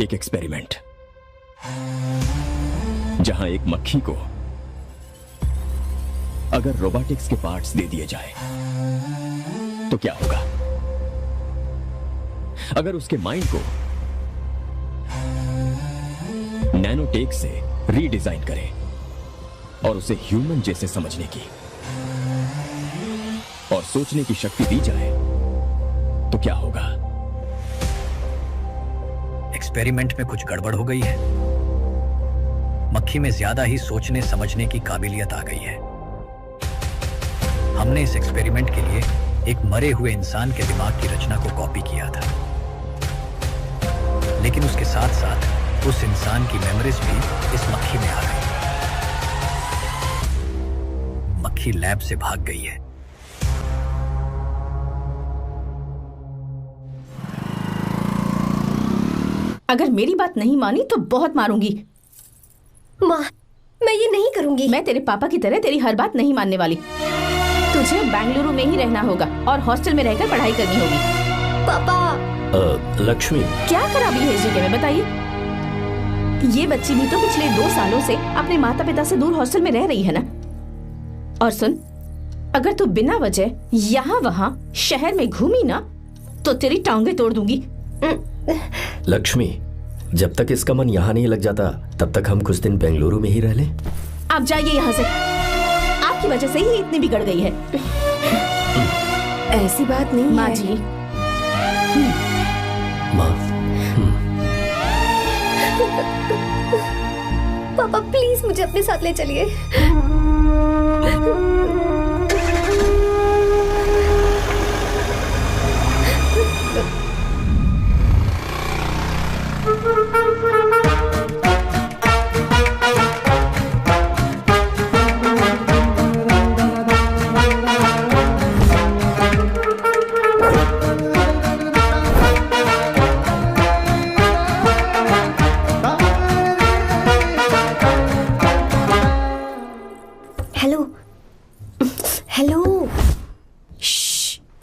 एक एक्सपेरिमेंट, जहां एक मक्खी को अगर रोबोटिक्स के पार्ट्स दे दिए जाए तो क्या होगा? अगर उसके माइंड को नैनोटेक से रीडिजाइन करें और उसे ह्यूमन जैसे समझने की और सोचने की शक्ति दी जाए तो क्या होगा? एक्सपेरिमेंट में कुछ गड़बड़ हो गई है। मक्खी में ज्यादा ही सोचने समझने की काबिलियत आ गई है। हमने इस एक्सपेरिमेंट के लिए एक मरे हुए इंसान के दिमाग की रचना को कॉपी किया था, लेकिन उसके साथ साथ उस इंसान की मेमोरीज भी इस मक्खी में आ गई। मक्खी लैब से भाग गई है। अगर मेरी बात नहीं मानी तो बहुत मारूंगी। माँ, मैं ये नहीं करूंगी। मैं तेरे पापा की तरह तेरी हर बात नहीं मानने वाली। तुझे बेंगलुरु में ही रहना होगा और हॉस्टल में रहकर पढ़ाई करनी होगी। पापा। लक्ष्मी, क्या खराबी है इस जगह में, बताइए? ये बच्ची भी तो पिछले 2 सालों से अपने माता पिता से दूर हॉस्टल में रह रही है ना। और सुन, अगर तू बिना वजह यहाँ वहाँ शहर में घूमी ना तो तेरी टांगे तोड़ दूंगी। लक्ष्मी, जब तक इसका मन यहाँ नहीं लग जाता तब तक हम कुछ दिन बेंगलुरु में ही रह लें। आप जाइए यहाँ से। आपकी वजह से ही इतनी बिगड़ गई है। ऐसी बात नहीं माँ है। जी। माँ। पापा प्लीज मुझे अपने साथ ले चलिए। Hello hello.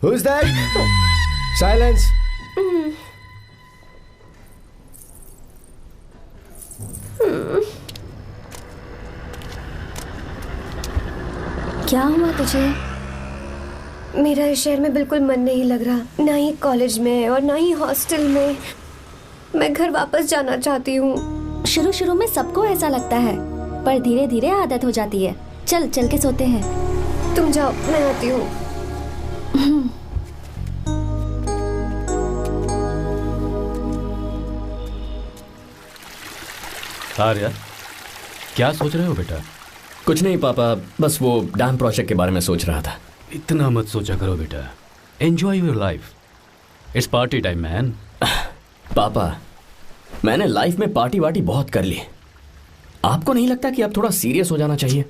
Who's that? Silence. क्या हुआ तुझे? मेरा इस शहर में बिल्कुल मन नहीं लग रहा, ना ही कॉलेज में और ना ही हॉस्टल में। मैं घर वापस जाना चाहती हूँ। शुरू शुरू में सबको ऐसा लगता है, पर धीरे धीरे आदत हो जाती है। चल चल के सोते हैं। तुम जाओ, मैं आती हूँ। आर्या, क्या सोच रहे हो बेटा? कुछ नहीं पापा, बस वो डैम प्रोजेक्ट के बारे में सोच रहा था। इतना मत सोचा करो बेटा। Enjoy your life. It's party time man. पापा, मैंने लाइफ में पार्टी वार्टी बहुत कर ली। आपको नहीं लगता कि अब थोड़ा सीरियस हो जाना चाहिए?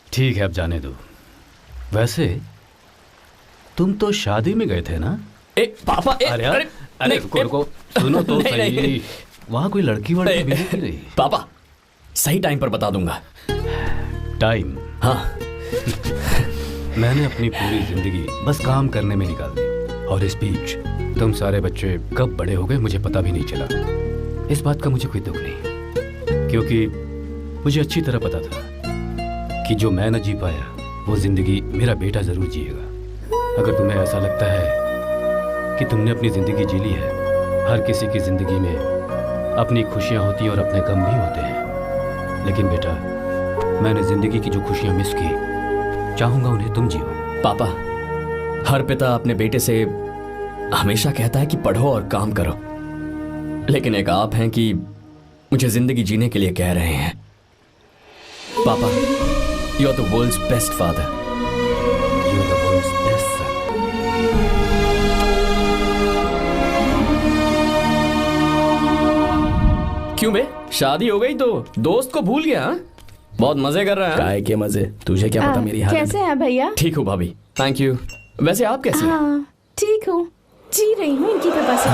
ठीक है, अब जाने दो। वैसे तुम तो शादी में गए थे ना? पापा, अरे रुको, सुनो तो सही। वहां कोई लड़की वड़की मिली नहीं रही? पापा, सही टाइम पर बता दूंगा। टाइम? हाँ। मैंने अपनी पूरी जिंदगी बस काम करने में निकाल दी, और इस बीच तुम सारे बच्चे कब बड़े हो गए मुझे पता भी नहीं चला। इस बात का मुझे कोई दुख नहीं, क्योंकि मुझे अच्छी तरह पता था कि जो मैं न जी पाया वो जिंदगी मेरा बेटा जरूर जिएगा। अगर तुम्हें ऐसा लगता है कि तुमने अपनी जिंदगी जी ली है, हर किसी की जिंदगी में अपनी खुशियां होती हैं और अपने गम भी होते हैं, लेकिन बेटा मैंने जिंदगी की जो खुशियां मिस की, चाहूंगा उन्हें तुम जियो। पापा, हर पिता अपने बेटे से हमेशा कहता है कि पढ़ो और काम करो, लेकिन एक आप हैं कि मुझे जिंदगी जीने के लिए कह रहे हैं। पापा, you are the world's best father. You are the world's best son. क्यों बे, शादी हो गई तो दोस्त को भूल गया? बहुत मजे कर रहा है। काय के मजे, तुझे क्या पता मेरी हालत। कैसे हैं भैया? ठीक हूँ भाभी, थैंक यू। वैसे आप कैसी हैं? हाँ ठीक हूँ, जी रही हूँ इनकी कृपा से।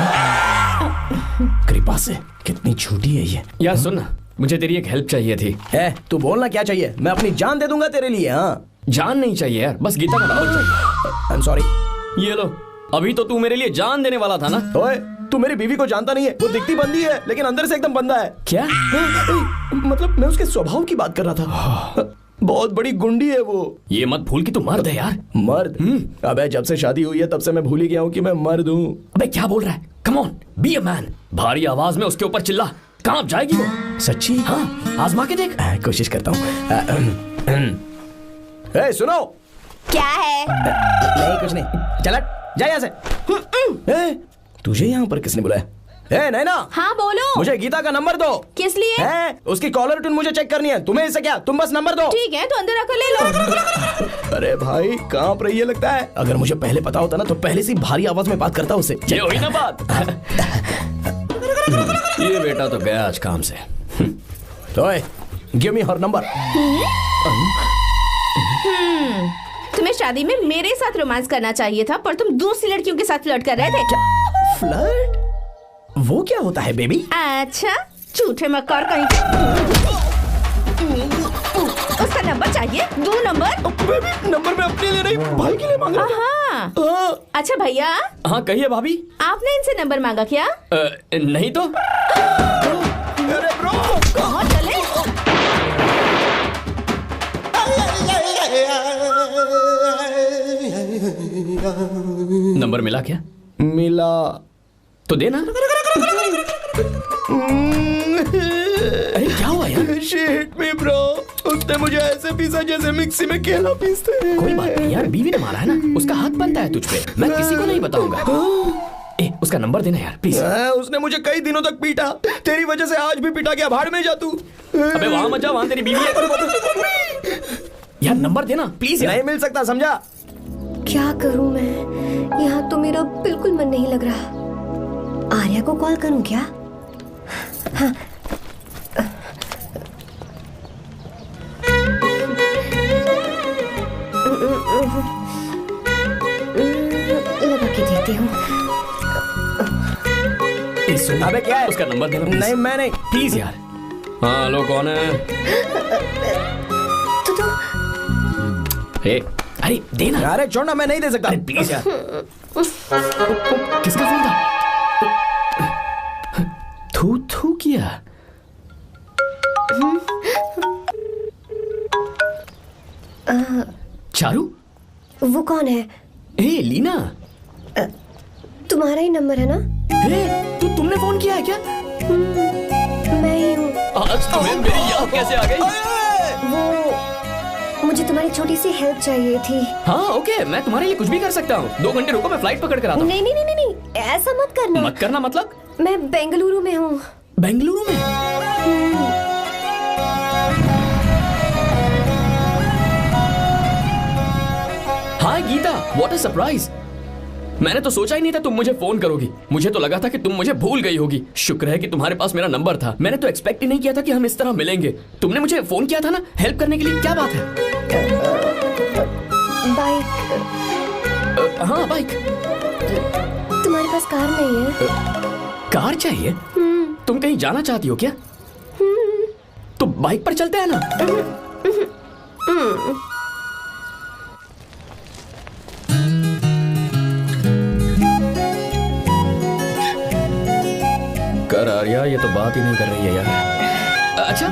कृपा से? कितनी झूठी है ये। यार सुन ना, मुझे तेरी एक हेल्प चाहिए थी। है, तू बोलना क्या चाहिए? मैं अपनी जान दे दूंगा तेरे लिए। हाँ, जान नहीं चाहिए यार, बस गीता का दावत चाहिए। I am sorry. ये लो, अभी तो तू मेरे लिए जान देने वाला था ना। ओए, तू मेरी बीवी को जानता नहीं है। वो दिखती बंदी है लेकिन अंदर से एकदम बंदा है। क्या? मतलब मैं उसके स्वभाव की बात कर रहा था। बहुत बड़ी गुंडी है वो। ये मत भूल कि तू मर्द है यार। मर्द? अबे जब से शादी हुई है तब से मैं भूल ही गया हूँ कि मैं मर्द हूँ। अबे क्या बोल रहा है? Come on, be a man. भारी आवाज में उसके ऊपर चिल्ला। कहाँ जाएगी वो? सच्ची? हाँ, आजमा के देख। कोशिश करता हूँ। सुनो। क्या है? नहीं कुछ नहीं, चल जा यहाँ से। तुझे यहाँ पर किसने बुलाया? नैना। हाँ बोलो। मुझे गीता का नंबर दो। किस लिए? उसकी कॉलर ट्यून मुझे चेक करनी है। तुम्हें इससे क्या? तुम बस नंबर दो। ठीक है तो अंदर आकर ले लो। अरे भाई कांप रही है लगता है। अगर मुझे पहले पता होता ना तो पहले से भारी आवाज में बात करता उससे। ये हुई ना बात। ये बेटा तो गया आज काम से। तो गिव मी हर नंबर। तुम्हें शादी में मेरे साथ रोमांस करना चाहिए था, पर तुम दूसरी लड़कियों के साथ फ्लर्ट कर रहे थे। फ्लर्ट? वो क्या होता है बेबी? अच्छा, झूठे मक्कार कहीं। उसका नंबर चाहिए? दो नंबर। बेबी नंबर मैं अपने लिए नहीं भाई के लिए मांग रहा था। अच्छा भैया। हाँ कहिए भाभी। आपने इनसे नंबर मांगा क्या? नहीं तो। अरे ब्रो कहाँ चले? नंबर मिला क्या? मिला तो देना। अरे क्या हुआ यार? शिट मी ब्रो, उसने मुझे ऐसे पीसा जैसे मिक्सी में केला पीसते हैं। कोई बात नहीं यार, बीवी ने मारा है ना, उसका हाथ बनता है तुझ पे। मैं किसी को नहीं बताऊंगा। उसका नंबर देना यार प्लीज। उसने मुझे कई दिनों तक पीटा। तेरी वजह से आज भी पीटा गया। भाड़ में जा तू। अबे वहां मत जा, वहां तेरी बीवी है। यार नंबर देना प्लीज। नहीं मिल सकता, समझा? क्या करूं मैं? यहाँ तो मेरा बिल्कुल मन नहीं लग रहा। आर्या को कॉल करूं क्या? हाँ। लगा के देती हूँ। अबे क्या है? उसका नंबर देना। नहीं मैं नहीं। प्लीज यार। हाँ हेलो, कौन है? तो अरे देना। अरे छोड़ना, मैं नहीं दे सकता। प्लीज यार। किसका फोन था? थू थू किया। चारू? वो कौन है? लीना। तुम्हारा ही नंबर है ना? तुमने फोन किया है क्या? मैं ही हूँ। आज तुम्हें मेरी याद कैसे आ गई? वो मुझे तुम्हारी छोटी सी हेल्प चाहिए थी। हाँ ओके, मैं तुम्हारे लिए कुछ भी कर सकता हूँ। 2 घंटे रुको, मैं फ्लाइट पकड़ कर आता हूँ। नहीं नहीं नहीं नहीं, ऐसा मत करना। मत करना मतलब? मैं बेंगलुरु में हूँ। बेंगलुरु में? हाय गीता, व्हाट अ सरप्राइज। मैंने तो सोचा ही नहीं था तुम मुझे फोन करोगी। मुझे तो लगा था कि तुम मुझे भूल गई होगी। शुक्र है कि तुम्हारे पास मेरा नंबर था। मैंने तो एक्सपेक्ट ही नहीं किया था कि हम इस तरह मिलेंगे। तुमने मुझे फोन किया था ना हेल्प करने के लिए। क्या बात है? बाइक। हाँ बाइक। तुम्हारे पास कार नहीं है? कार चाहिए? तुम कहीं जाना चाहती हो क्या? तो बाइक पर चलते हैं ना। कर आर्या, ये तो बात ही नहीं कर रही है यार। अच्छा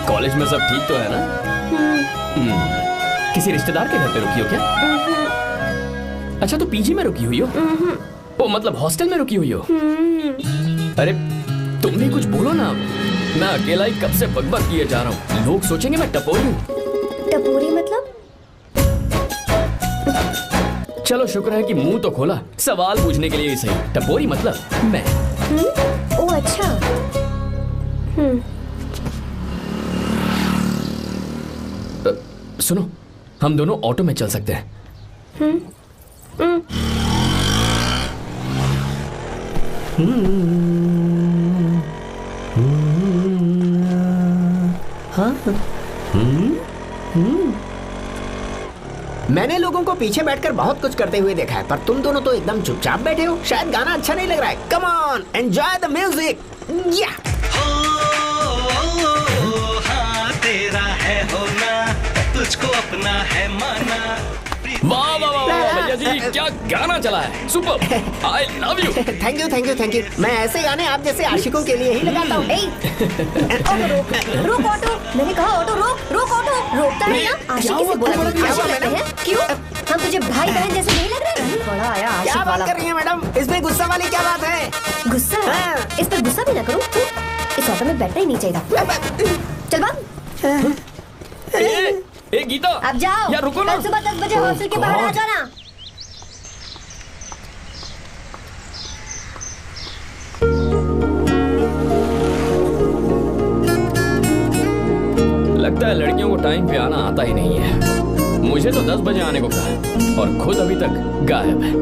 कॉलेज में सब ठीक तो है ना? किसी रिश्तेदार के घर पे रुकी हो क्या? अच्छा तो पीजी में रुकी हुई हो? ओ मतलब हॉस्टल में रुकी हुई हो? अरे तुम भी कुछ बोलो ना। मैं अकेला ही कब से बकबक किए जा रहा हूँ। लोग सोचेंगे मैं टपोरी हूँ। टपोरी मतलब? चलो शुक्र है कि मुंह तो खोला। सवाल पूछने के लिए ही सही। टपोरी मतलब मैं। ओ अच्छा। सुनो, हम दोनों ऑटो में चल सकते हैं। मैंने लोगों को पीछे बैठकर बहुत कुछ करते हुए देखा है, पर तुम दोनों तो एकदम चुपचाप बैठे हो। शायद गाना अच्छा नहीं लग रहा है। Come on, enjoy the music. या हाँ तेरा है होना, तुझको अपना है माना। वाह वाह वाह वाह भैया जी, क्या गाना चला है, super, I love you. Thank you thank you thank you. मैं ऐसे गाने आप जैसे आशिकों के लिए ही लगाता हूँ। ऑटो रोक, रोक ऑटो। मैंने कहा ऑटो रोक, रोक ऑटो। रोकता है ना? आशिकी से बोला आशिक लगते हैं। क्यों? हम तुझे भाई बहन जैसे नहीं लग रहे? बड़ा आया क्या आशिक बात वाला। कर रही है मैडम? इसमें गुस्सा वाली क्या बात है? गुस्सा? हाँ। इस पर गुस्सा भी ना करूँ। इस ऑटो में बैठना ही नहीं चाहिए। चल भाग। ए गीता, अब जाओ। यार रुको ना। कल सुबह 10 बजे हॉस्टल के बाहर आ जाना। लगता है लड़कियों को टाइम पे आना आता ही नहीं है। मुझे तो 10 बजे आने को कहा और खुद अभी तक गायब है।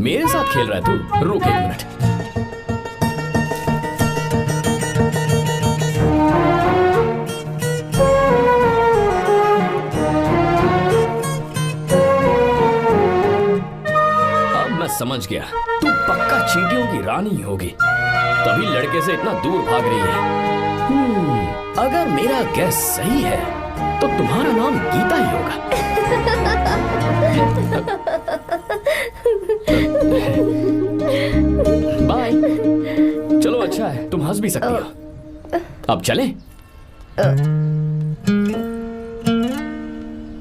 मेरे साथ खेल रहा है तू? रुक एक मिनट। अब मैं समझ गया, तू पक्का चींटियों की रानी होगी, तभी लड़के से इतना दूर भाग रही है। अगर मेरा गैस सही है तो तुम्हारा नाम गीता ही होगा। बाय। चलो अच्छा है, तुम हंस भी सकती हो। अब चलें?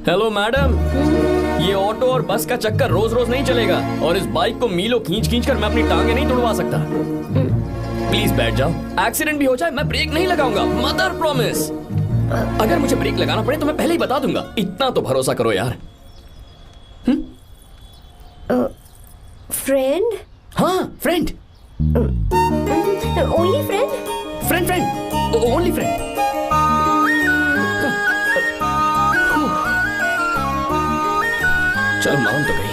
हेलो मैडम, ये ऑटो और बस का चक्कर रोज रोज नहीं चलेगा और इस बाइक को मीलों खींच खींच कर मैं अपनी टांगे नहीं तुड़वा सकता। प्लीज बैठ जाओ, एक्सीडेंट भी हो जाए मैं ब्रेक नहीं लगाऊंगा, मदर प्रॉमिस। अगर मुझे ब्रेक लगाना पड़े तो मैं पहले ही बता दूंगा, इतना तो भरोसा करो यार। फ्रेंड? हाँ friend. Only friend? Friend friend, only friend. चलो मान तो गई।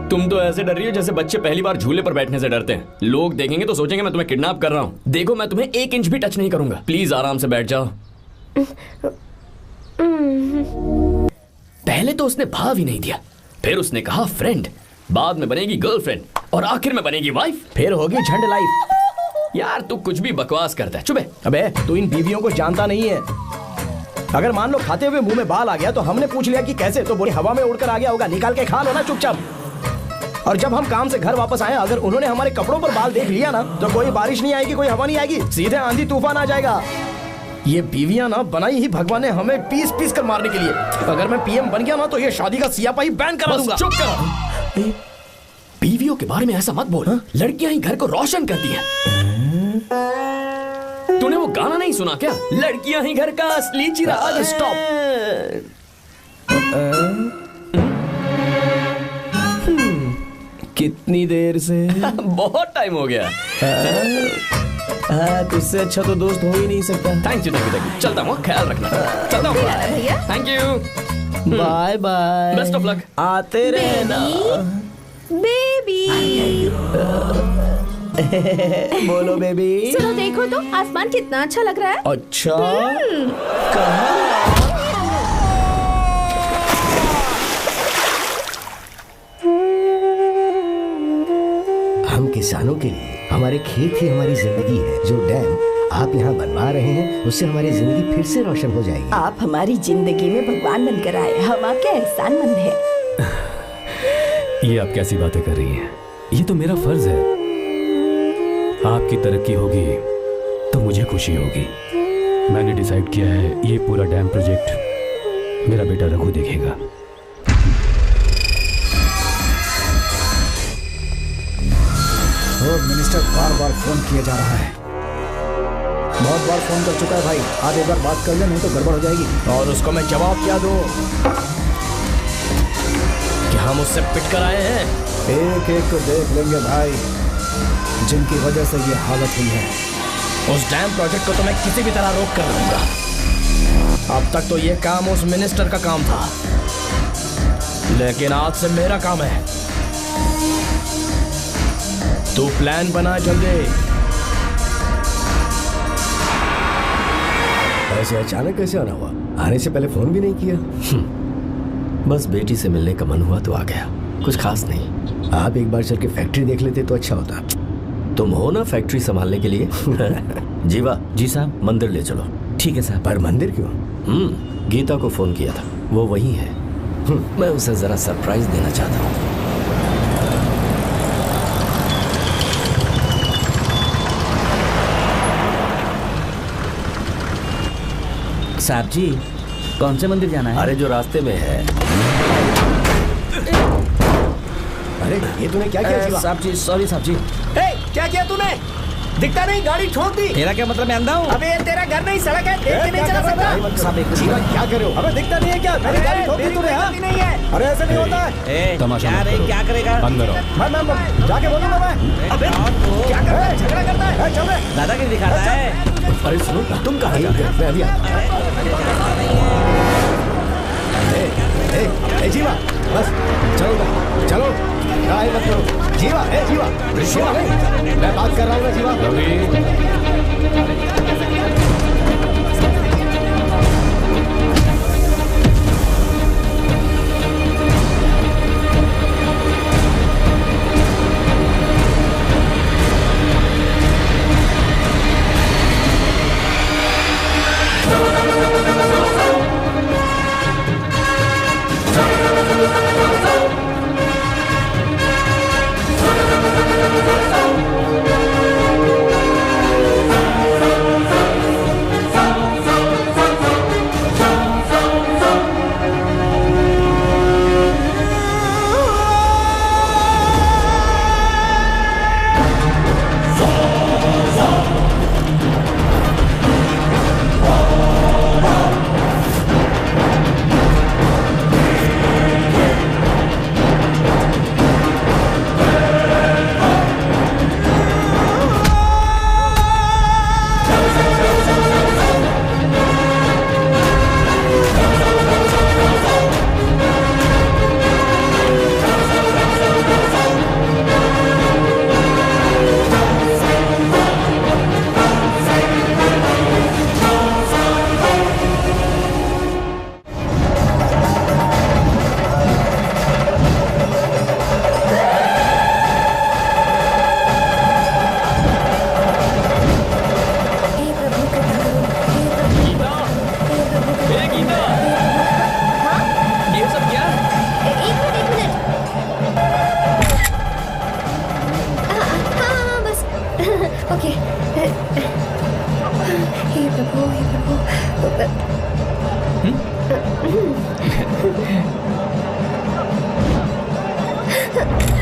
तुम तो ऐसे डर रही हो जैसे बच्चे पहली बार झूले पर बैठने से डरते हैं। लोग देखेंगे तो सोचेंगे मैं तुम्हें किडनैप कर रहा हूँ। देखो मैं तुम्हें 1 इंच भी टच नहीं करूंगा, प्लीज आराम से बैठ जाओ। पहले तो उसने भाव ही नहीं दिया, फिर उसने कहा फ्रेंड, बाद में बनेगी गर्लफ्रेंड और आखिर में बनेगी वाइफ, फिर होगी झंड लाइफ। यार तू कुछ भी बकवास करता है, चुप है। अबे तू इन बीवियों को जानता नहीं है। अगर मान लो खाते हुए मुंह में बाल आ गया तो हमने पूछ लिया कि कैसे, तो बोले हवा में उड़कर आ गया होगा, निकाल के खा लो ना चुपचाप। और जब हम काम से घर वापस आए, अगर उन्होंने हमारे कपड़ों पर बाल देख लिया ना, तो कोई बारिश नहीं आएगी, कोई हवा नहीं आएगी, सीधे आंधी तूफान आ जाएगा। ये बीवियां ना बनाई ही भगवान ने हमें पीस पीस कर मारने के लिए। अगर मैं पीएम बन गया ना तो ये शादी का सियापाही बैन करा दूंगा। चुप करो। बीवियों के बारे में ऐसा मत बोल, लड़कियां ही घर को रोशन करती हैं। तूने वो गाना नहीं सुना क्या, लड़कियां ही घर का असली चिराग। स्टॉप। कितनी देर से? बहुत टाइम हो गया। तुझसे अच्छा तो दोस्त हो ही नहीं सकता। Thank you thank you thank you. चलता हूँ, ख्याल रखना। चलता हूँ भैया। Thank you. Bye bye. Best of luck. आते रहना बेबी। बोलो बेबी। सुनो देखो तो आसमान कितना अच्छा लग रहा है। अच्छा कहाँ? हम किसानों के लिए हमारे खेत ही हमारी जिंदगी है। जो डैम आप यहाँ बनवा रहे हैं उससे हमारी जिंदगी फिर से रोशन हो जाएगी। आप हमारी जिंदगी में भगवान बनकर आए, हम आपके एहसानमंद हैं। ये आप कैसी बातें कर रही हैं? ये तो मेरा फर्ज है। आपकी तरक्की होगी तो मुझे खुशी होगी। मैंने डिसाइड किया है ये पूरा डैम प्रोजेक्ट मेरा बेटा रघु देखेगा। मिनिस्टर बार बार फोन किया जा रहा है। बहुत बार फोन कर चुका है भाई, आप एक बार बात कर ले, नहीं तो गड़बड़ हो जाएगी। और उसको मैं जवाब क्या दूं? क्या हम उससे पिट कर आए हैं? एक एक को देख लेंगे भाई, जिनकी वजह से ये हालत हुई है। उस डैम प्रोजेक्ट को तो मैं किसी भी तरह रोक कर दूंगा। अब तक तो ये काम उस मिनिस्टर का काम था, लेकिन आज से मेरा काम है। तू प्लान बना जल्दी। वैसे अचानक कैसे आना हुआ? आने से पहले फोन भी नहीं किया? बस बेटी से मिलने का मन हुआ तो आ गया, कुछ खास नहीं। आप एक बार चल के फैक्ट्री देख लेते तो अच्छा होता। तुम हो ना फैक्ट्री संभालने के लिए। जीवा। जी साहब। मंदिर ले चलो। ठीक है साहब। पर मंदिर क्यों? गीता को फोन किया था, वो वही है। मैं उसे जरा सरप्राइज देना चाहता हूँ। साहब जी, कौन से मंदिर जाना है? अरे जो रास्ते में है। अरे ये तूने क्या किया? साहब जी सॉरी साहब जी। क्या किया तूने? दिखता नहीं, गाड़ी ठोक दी। तेरा क्या मतलब, मैं अंधा हूँ? अबे ये तेरा घर नहीं, सड़क है, देख के नहीं चला सकता। साहब एक जीवा क्या कर रहे हो? अबे दिखता नहीं है क्या? मेरी गाड़ी ठोक दी तूने? हाँ नहीं है। अरे ऐसे नहीं होता है। तमाशा क्या मत रे, करो। क्या करेगा? अंदर आओ। मैं जाके बोलूंगा मैं। अबे क्या कर रहा है? झगड़ा करता है। चल रहे दादागिरी दिखा रहा है। अरे सुनो, तुम कहाँ जा रहे हो? मैं अभी जीवा बस चलो चलो, लड़ाई मत करो। जीवा जीवा जीवा, मैं बात कर रहा हूँ ना जीवा।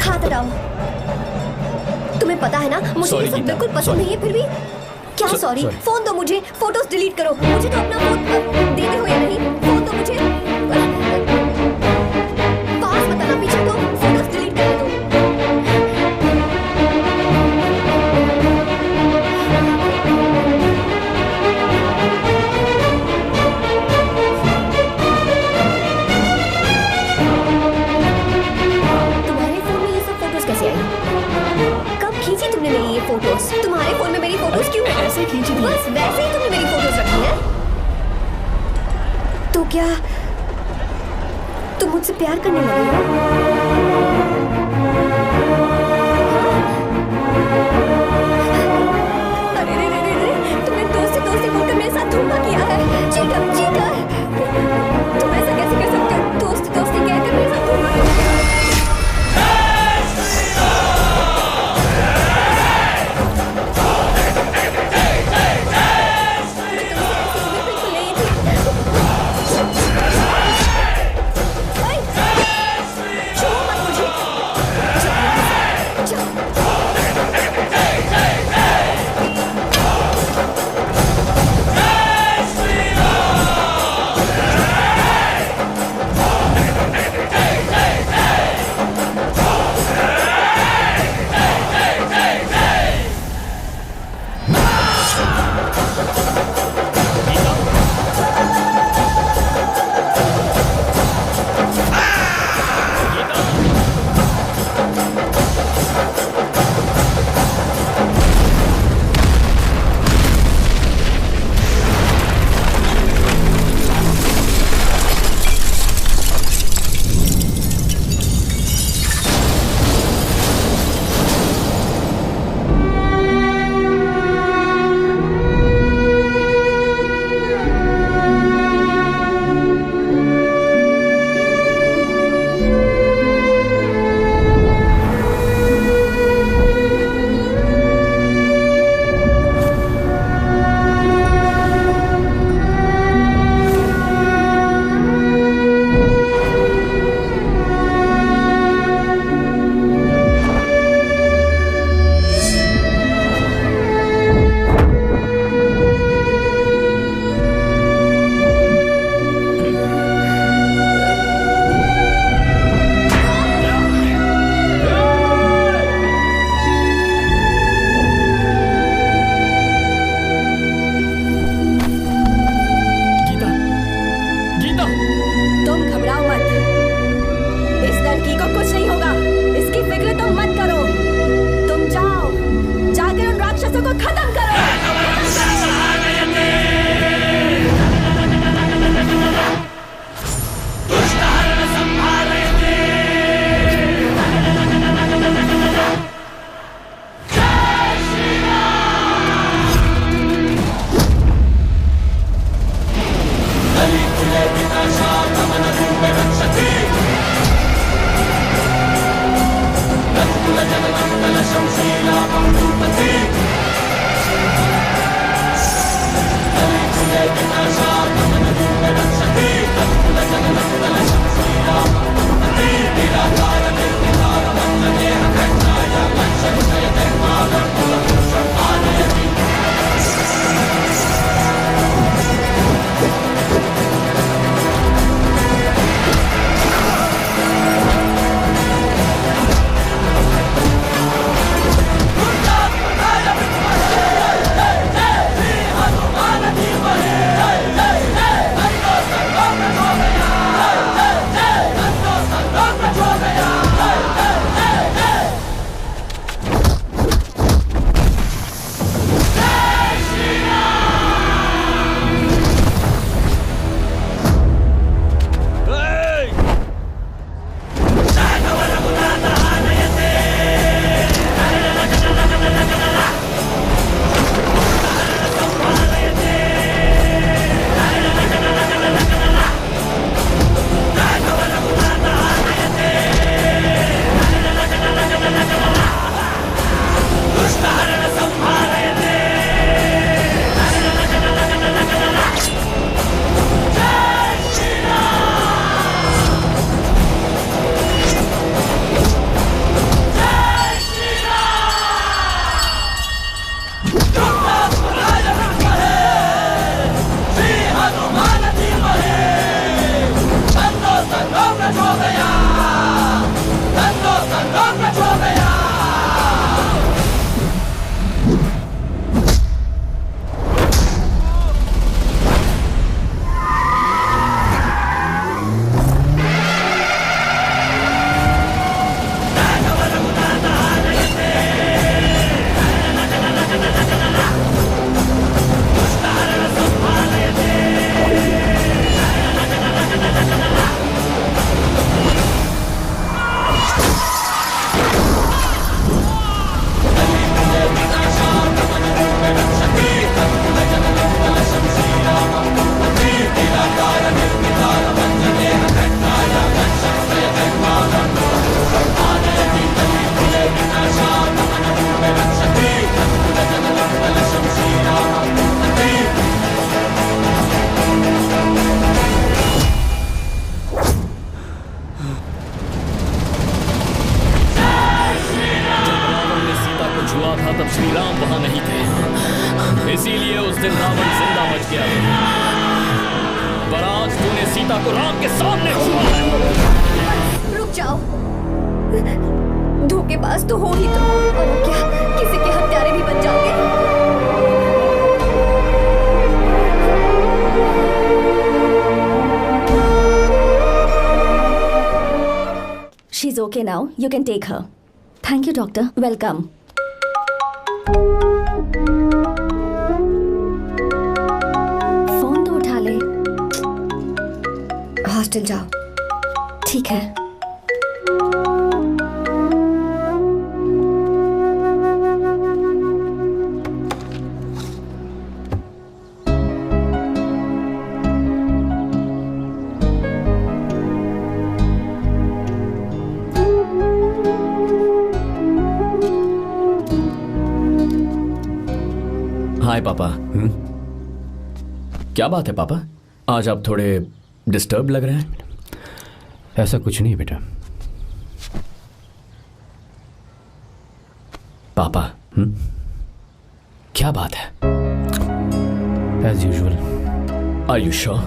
हाथ हटाओ। तुम्हें पता है ना, मुझे ये सब बिल्कुल पसंद नहीं है, फिर भी क्या सॉरी? फोन दो मुझे, फोटोज डिलीट करो। मुझे तो अपना फोन देते हो या नहीं? फोन दो मुझे, पास बताना, पीछे तो फोटोज डिलीट कर दो। तुम्हारे फोन में ये सब फोटोज कैसे आई? कब खींची तुमने मेरी ये फोटोज? तुम्हारे फोन में मेरी फोटोज क्यों ऐसे खींची थी? बस वैसे ही तुमने मेरी फोटोज रखी है। तो क्या तुम मुझसे प्यार करने लगे हो? अरे रे रे रे रे, तुमने दोस्ती दोस्ती बोलकर मेरे साथ धोखा किया है। चीटर चीटर, तुम ऐसा कैसे कर सकते हो? दोस्ती दोस्ती कहकर मेरे साथ धोखा किया। लड़की को कुछ नहीं होगा, इसकी फिक्र तुम मत करो। तुम जाओ, जाकर उन राक्षसों को खत्म करो। She's okay now. You can take her. Thank you, doctor. Welcome. Phone तो उठा ले। हॉस्टल जाओ। ठीक है। हाय पापा। क्या बात है पापा, आज आप थोड़े डिस्टर्ब लग रहे हैं। ऐसा कुछ नहीं बेटा। पापा क्या बात है? As usual. Are you sure?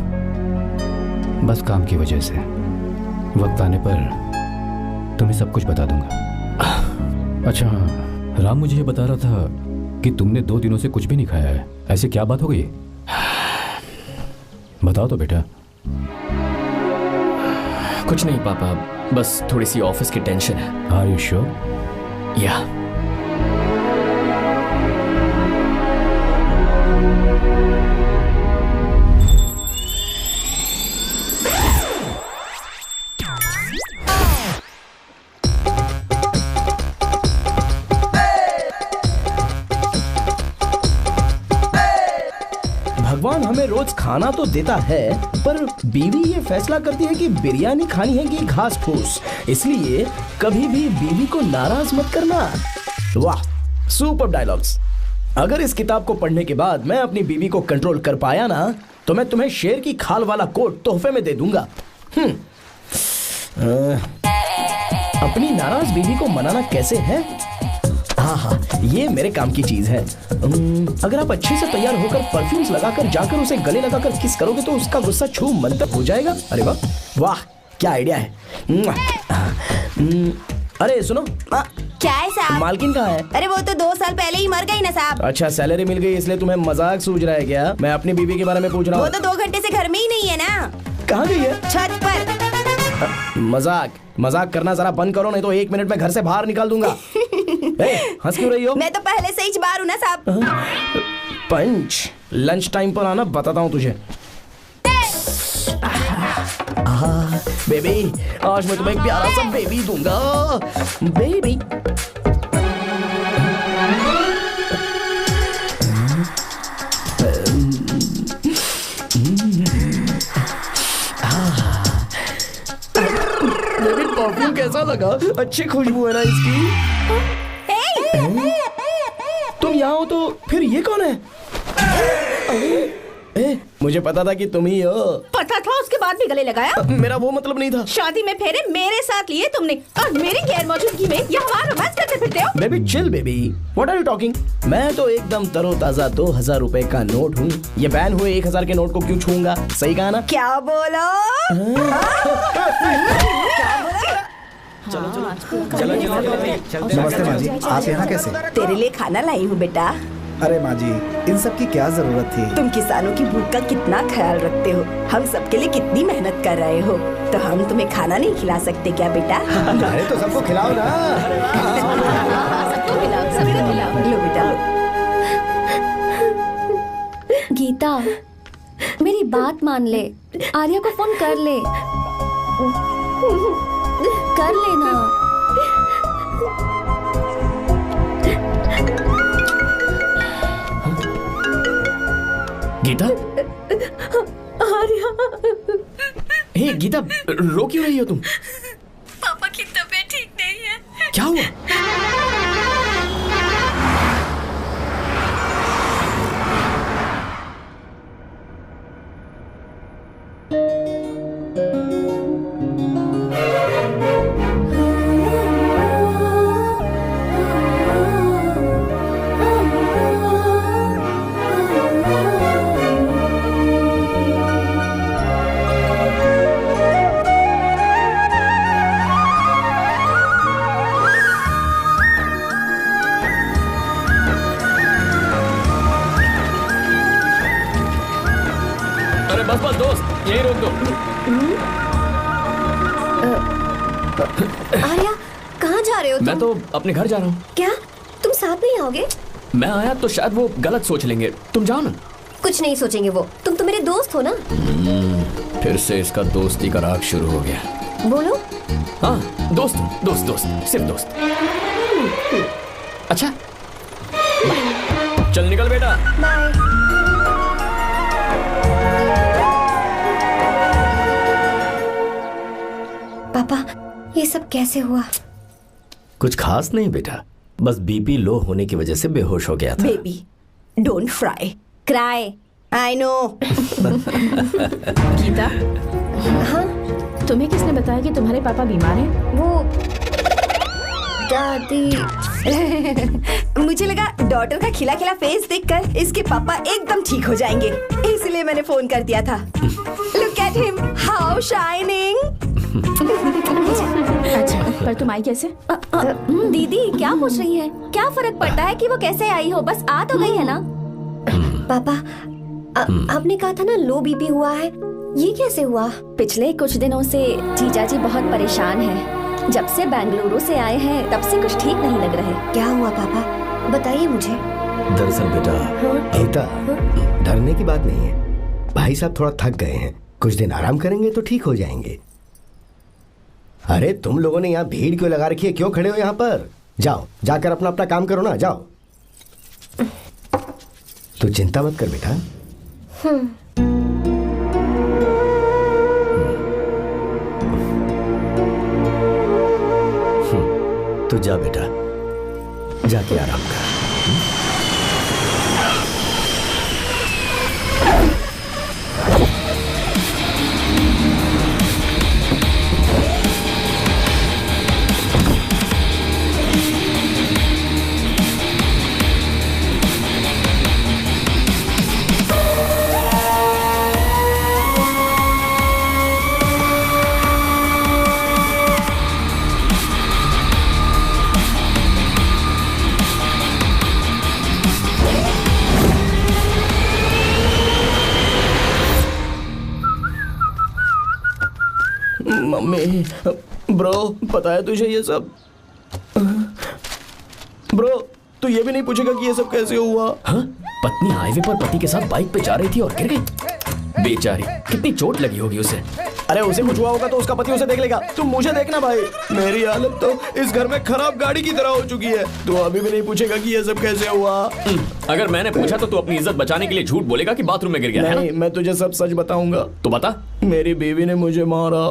बस काम की वजह से वक्त आने पर तुम्हें सब कुछ बता दूंगा। अच्छा हाँ, राम मुझे ये बता रहा था कि तुमने 2 दिनों से कुछ भी नहीं खाया है। ऐसे क्या बात हो गई? बताओ तो बेटा। कुछ नहीं पापा, बस थोड़ी सी ऑफिस की टेंशन है। Are you sure? या भगवान हमें रोज खाना तो देता है, पर बीवी ये फैसला करती है कि बिरयानी खानी है कि घास फूस। इसलिए कभी भी बीवी को नाराज मत करना। वाह, सुपर डायलॉग्स। अगर इस किताब को पढ़ने के बाद मैं अपनी बीवी को कंट्रोल कर पाया ना, तो मैं तुम्हें शेर की खाल वाला कोट तोहफे में दे दूंगा। अपनी नाराज बीवी को मनाना कैसे है? हाँ, ये मेरे काम की चीज है। अगर आप अच्छे से तैयार होकर परफ्यूम्स लगाकर जाकर उसे गले लगाकर किस करोगे तो उसका गुस्सा छू मंतर हो जाएगा। अरे वाह वाह, क्या आइडिया है। अरे सुनो, क्या है साहब? मालकिन कहाँ है? अरे वो तो 2 साल पहले ही मर गई ना साहब। अच्छा, सैलरी मिल गई इसलिए तुम्हें मजाक सूझ रहा है क्या? मैं अपनी बीवी के बारे में पूछ रहा हूँ। वो तो 2 घंटे से घर में ही नहीं है ना। कहाँ गई है? छत पर। मजाक करना जरा बंद करो, नहीं तो 1 मिनट में घर से बाहर निकाल दूंगा। हंस क्यों रही हो? मैं तो पहले से ही बाहर हूँ ना साहब। पंच, लंच टाइम पर आना, बताता हूँ तुझे। बेबी, आज मैं तुम्हें एक प्यारा सा बेबी दूंगा। बेबी परफ्यूम कैसा लगा? अच्छी खुशबू है ना इसकी। तुम यहाँ हो तो फिर ये कौन है? मुझे पता था कि तुम ही हो। पता था, उसके बाद भी गले लगाया? मेरा वो मतलब नहीं था। शादी में फेरे मेरे साथ लिए तुमने और मेरी गैर मौजूदगी में यहाँ रोमांस करते फिरते हो। Baby chill baby, what are you talking? मैं तो एकदम तरोताजा 2000 रुपए का नोट हूँ। ये बैन हुए 1000 के नोट को क्यों छूंगा? सही कहा ना? क्या बोलो? चलो। नमस्ते माँ जी, आप यहाँ कैसे? तेरे लिए खाना लाई हूँ बेटा। अरे माँ जी, इन सब की क्या जरूरत थी? तुम किसानों की भूख का कितना ख्याल रखते हो, हम सबके लिए कितनी मेहनत कर रहे हो, तो हम तुम्हें खाना नहीं खिला सकते क्या बेटा? अरे तो सबको खिलाओ ना। सबको खिलाओ। लो बेटा। गीता, मेरी बात मान ले, आर्या को फोन कर ले। कर लेना। गीता? आर्या। हे गीता, रो क्यों रही हो तुम? पापा की तबीयत ठीक नहीं है। क्या हुआ? बस दोस्त, यही रोक दो। आर्या, कहाँ जा रहे हो तुम? मैं तो अपने घर जा रहा हूँ। क्या तुम साथ नहीं आओगे? मैं आया तो शायद वो गलत सोच लेंगे, तुम जाओ ना। कुछ नहीं सोचेंगे वो, तुम तो मेरे दोस्त हो ना। फिर से इसका दोस्ती का राग शुरू हो गया। बोलो। हाँ, दोस्त दोस्त दोस्त, सिर्फ दोस्त। अच्छा, चल निकल बेटा। बाय। पापा, ये सब कैसे हुआ? कुछ खास नहीं बेटा, बस बीपी लो होने की वजह से बेहोश हो गया था। Baby, don't cry, I know. Geeta, हाँ, तुम्हें किसने बताया कि तुम्हारे पापा बीमार हैं? वो दादी। मुझे लगा डॉटर का खिला खिला फेस देखकर इसके पापा एकदम ठीक हो जाएंगे, इसलिए मैंने फोन कर दिया था। Look at him, how shining। अच्छा, पर तुम आई कैसे? दीदी क्या पूछ रही है? क्या फर्क पड़ता है कि वो कैसे आई हो, बस आ तो गई है ना। पापा, आपने कहा था ना लो बीपी हुआ है, ये कैसे हुआ? पिछले कुछ दिनों से जीजा जी बहुत परेशान हैं। जब से बेंगलुरु से आए हैं तब से कुछ ठीक नहीं लग रहे। क्या हुआ पापा, बताइए मुझे। दरअसल बेटा गीता, डरने की बात नहीं है। भाई साहब थोड़ा थक गए हैं, कुछ दिन आराम करेंगे तो ठीक हो जाएंगे। अरे तुम लोगों ने यहाँ भीड़ क्यों लगा रखी है? क्यों खड़े हो यहाँ पर? जाओ, जाकर अपना अपना काम करो ना, जाओ। तू चिंता मत कर बेटा। तो जा बेटा, जाके आराम कर। मम्मी, ब्रो पता है तुझे ये सब? ब्रो तू ये भी नहीं पूछेगा कि ये सब कैसे हुआ? हाँ? पत्नी हाईवे पर पति के साथ बाइक पे जा रही थी और गिर गई। बेचारी, कितनी चोट लगी होगी उसे। अरे उसे कुछ हुआ होगा तो उसका पति उसे देख लेगा, तुम मुझे देखना भाई। मेरी हालत तो इस घर में खराब गाड़ी की तरह हो चुकी है। तू अभी भी नहीं पूछेगा कि ये सब कैसे हुआ? अगर मैंने पूछा तो तू अपनी इज्जत बचाने के लिए झूठ बोलेगा कि बाथरूम में गिर गया। नहीं, मैं तुझे सब सच बताऊंगा। तो बता। मेरी बीवी ने मुझे मारा।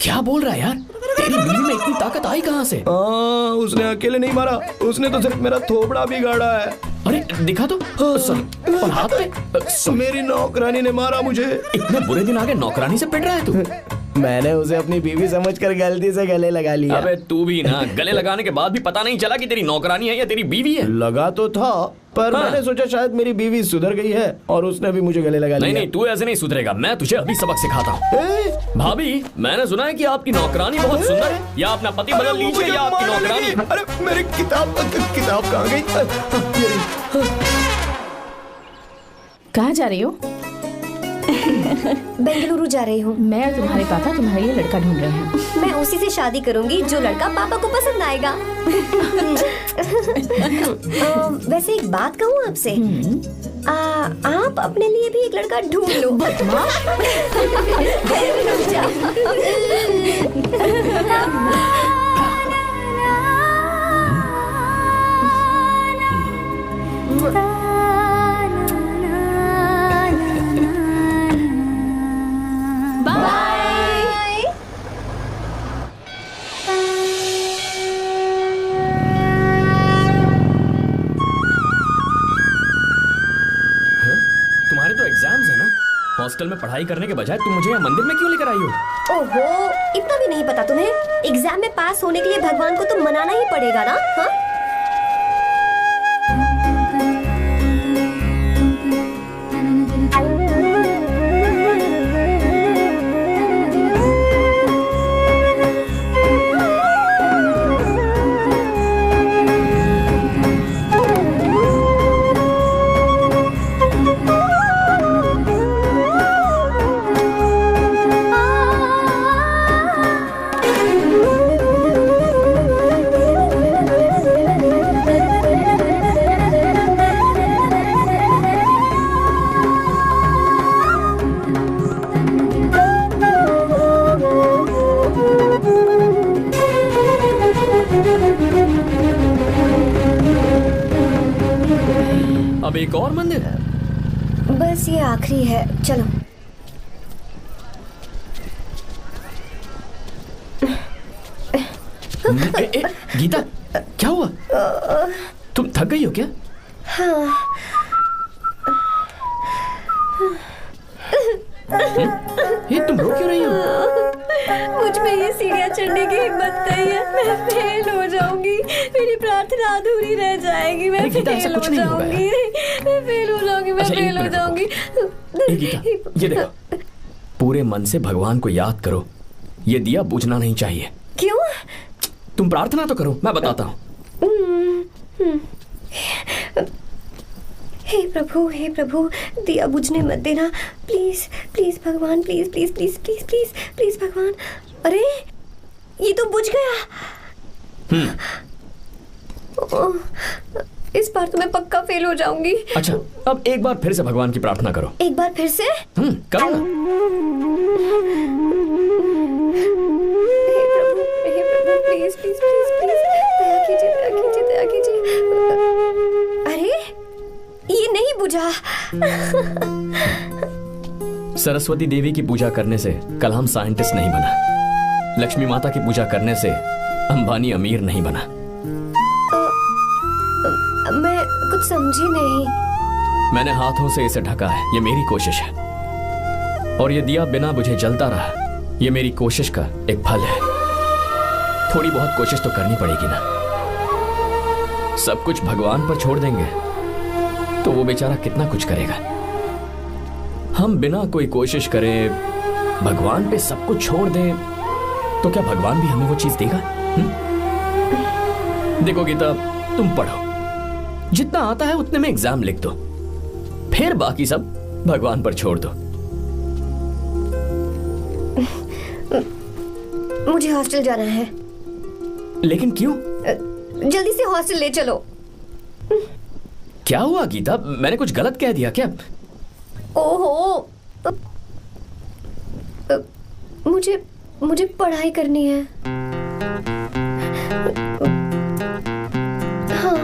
क्या बोल रहा है यार? तेरी बीवी में इतनी ताकत आई कहाँ से? उसने अकेले नहीं मारा, उसने तो सिर्फ मेरा थोबड़ा बिगाड़ा है। अरे दिखा तो। और हाथ पे? मेरी नौकरानी ने मारा मुझे। इतने बुरे दिन आ गए, नौकरानी से पिट रहा है तू? मैंने उसे अपनी बीवी समझकर गलती से गले लगा लिया। अबे तू भी ना, गले लगाने के बाद भी पता नहीं चला कि तेरी नौकरानी है या तेरी बीवी है? लगा तो था, पर मैंने सोचा शायद मेरी बीवी सुधर गई है और उसने भी मुझे गले लगा लिया। नहीं, तू ऐसे नहीं सुधरेगा, मैं तुझे अभी सबक सिखाता हूँ। भाभी, मैंने सुना है कि आपकी नौकरानी बहुत सुंदर है। या अपना पति बदल लीजिए या आपकी नौकरानी। अरे मेरी किताब कहाँ गई? कहाँ जा रही हो? बेंगलुरु जा रही हूँ। मैं और तुम्हारे पापा तुम्हारे लिए लड़का ढूंढ रहे हैं। मैं उसी से शादी करूंगी जो लड़का पापा को पसंद आएगा। वैसे एक बात कहूँ आपसे, आप अपने लिए भी एक लड़का ढूंढ लो। बदमाश। हॉस्टल में पढ़ाई करने के बजाय तुम मुझे यहाँ मंदिर में क्यों लेकर आई हो? ओहो, इतना भी नहीं पता तुम्हें? एग्जाम में पास होने के लिए भगवान को तो मनाना ही पड़ेगा ना? हाँ? अब एक और मंदिर है? बस ये आखिरी है, चलो। गीता, क्या हुआ? तुम थक गई हो क्या? हाँ। ये तुम रो क्यों रही हो? मुझ में ये सीढ़ियाँ चढ़ने की हिम्मत नहीं है। मैं फेल हो जाऊंगी, मेरी प्रार्थना अधूरी रह जाएगी। मैं फेल हो जाऊंगी, मैं फेल हो जाऊंगी, मैं फेल हो जाऊंगी। गीता, ये देखो, पूरे मन से भगवान को याद करो। ये दिया बुझना नहीं चाहिए। क्यों? तुम प्रार्थना तो करो, मैं बताता हूँ। हे प्रभु, दिया बुझने मत देना, प्लीज प्लीज भगवान, please please please please please please भगवान। अरे ये तो बुझ गया। ओह, इस बार तो मैं पक्का फेल हो जाऊंगी। अच्छा, अब एक बार फिर से भगवान की प्रार्थना करो। एक बार फिर से? करो ना। हे प्रभु प्लीज प्लीज प्लीज प्लीज, दया कीजिए, दया कीजिए, दया कीजिए। अरे ये नहीं बुझा। सरस्वती देवी की पूजा करने से कलाम साइंटिस्ट नहीं बना। लक्ष्मी माता की पूजा करने से अंबानी अमीर नहीं बना। मैं कुछ समझी नहीं। मैंने हाथों से इसे ढका है, ये मेरी कोशिश है। और ये दिया बिना बुझे जलता रहा, ये मेरी कोशिश का एक फल है। थोड़ी बहुत कोशिश तो करनी पड़ेगी ना। सब कुछ भगवान पर छोड़ देंगे तो वो बेचारा कितना कुछ करेगा। हम बिना कोई कोशिश करे भगवान पे सब कुछ छोड़ दें तो क्या भगवान भी हमें वो चीज देगा? देखो गीता, तुम पढ़ो, जितना आता है उतने में एग्जाम लिख दो, फिर बाकी सब भगवान पर छोड़ दो। मुझे हॉस्टल जाना है। लेकिन क्यों? जल्दी से हॉस्टल ले चलो। क्या हुआ गीता, मैंने कुछ गलत कह दिया क्या? ओहो, मुझे पढ़ाई करनी है। हाँ।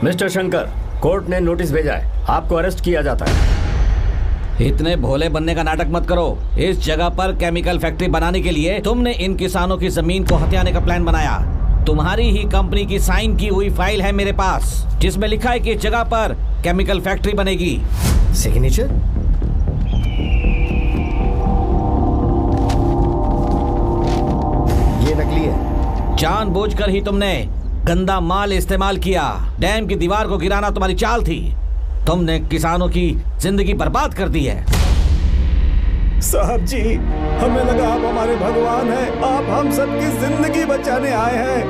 मिस्टर शंकर, कोर्ट ने नोटिस भेजा है, आपको अरेस्ट किया जाता है। इतने भोले बनने का नाटक मत करो। इस जगह पर केमिकल फैक्ट्री बनाने के लिए तुमने इन किसानों की जमीन को हथियाने का प्लान बनाया। तुम्हारी ही कंपनी की साइन की हुई फाइल है मेरे पास, जिसमें लिखा है कि इस जगह पर केमिकल फैक्ट्री बनेगी। सिग्नेचर? ये नकली है। जानबूझकर ही तुमने गंदा माल इस्तेमाल किया। डैम की दीवार को गिराना तुम्हारी चाल थी। तुमने किसानों की जिंदगी बर्बाद कर दी है। साहब जी, हमें लगा आप हमारे भगवान हैं, आप हम सबकी जिंदगी बचाने आए हैं,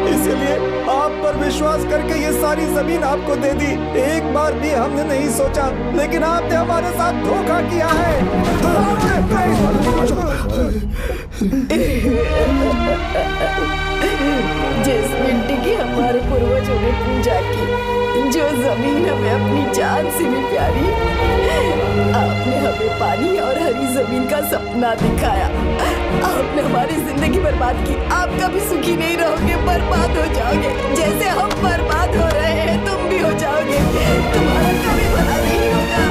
इसलिए आप पर विश्वास करके ये सारी जमीन आपको दे दी। एक बार भी हमने नहीं सोचा, लेकिन आपने हमारे साथ धोखा किया है। जिस मिट्टी की हमारे पूर्वजों ने पूजा की, जो जमीन हमें अपनी जान से भी प्यारी, आपने हमें पानी और हरी जमीन का सपना दिखाया। आपने हमारी जिंदगी बर्बाद की। आप कभी सुखी नहीं रहोगे, बर्बाद हो जाओगे। जैसे हम बर्बाद हो रहे हैं तुम भी हो जाओगे। तुम्हारा कभी भला नहीं होगा।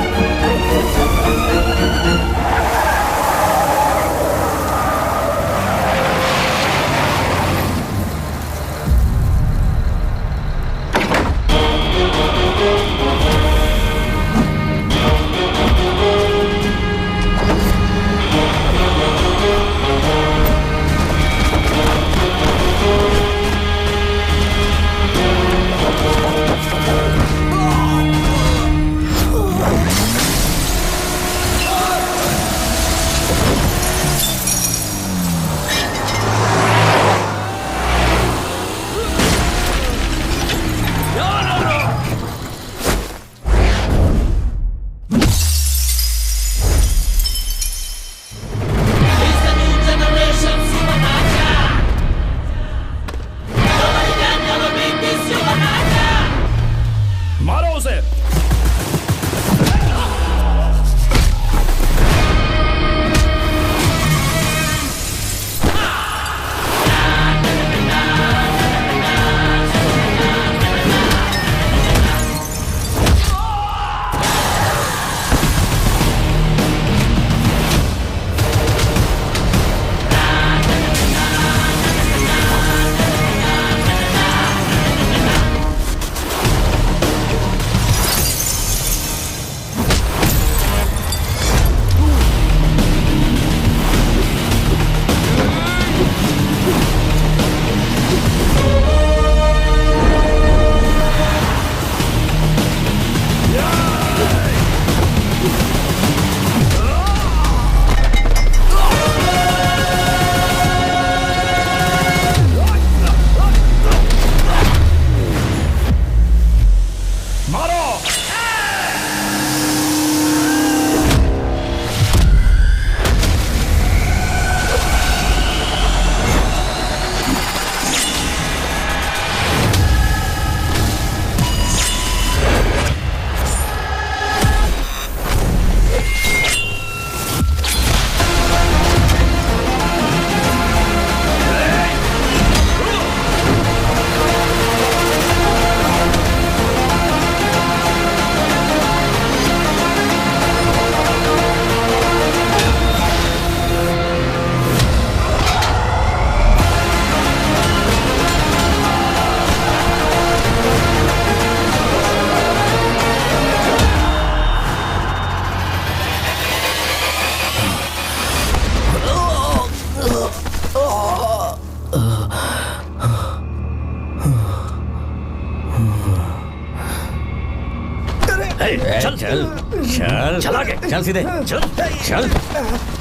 चल चल चल चल आगे चल सीधे चल चल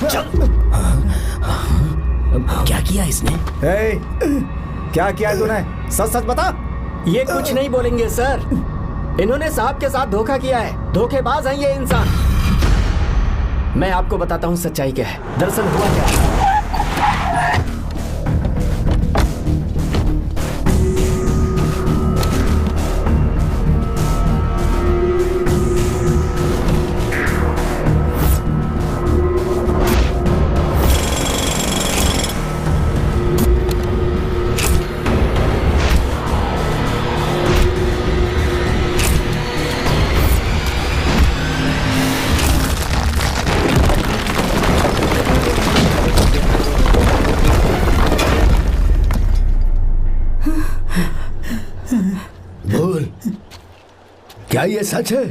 चल। क्या किया इसने? क्या किया तूने? सच सच बता। ये कुछ नहीं बोलेंगे सर। इन्होंने साहब के साथ धोखा किया है। धोखेबाज हैं ये इंसान। मैं आपको बताता हूँ सच्चाई क्या है। दरअसल हुआ क्या है। क्या ये सच है?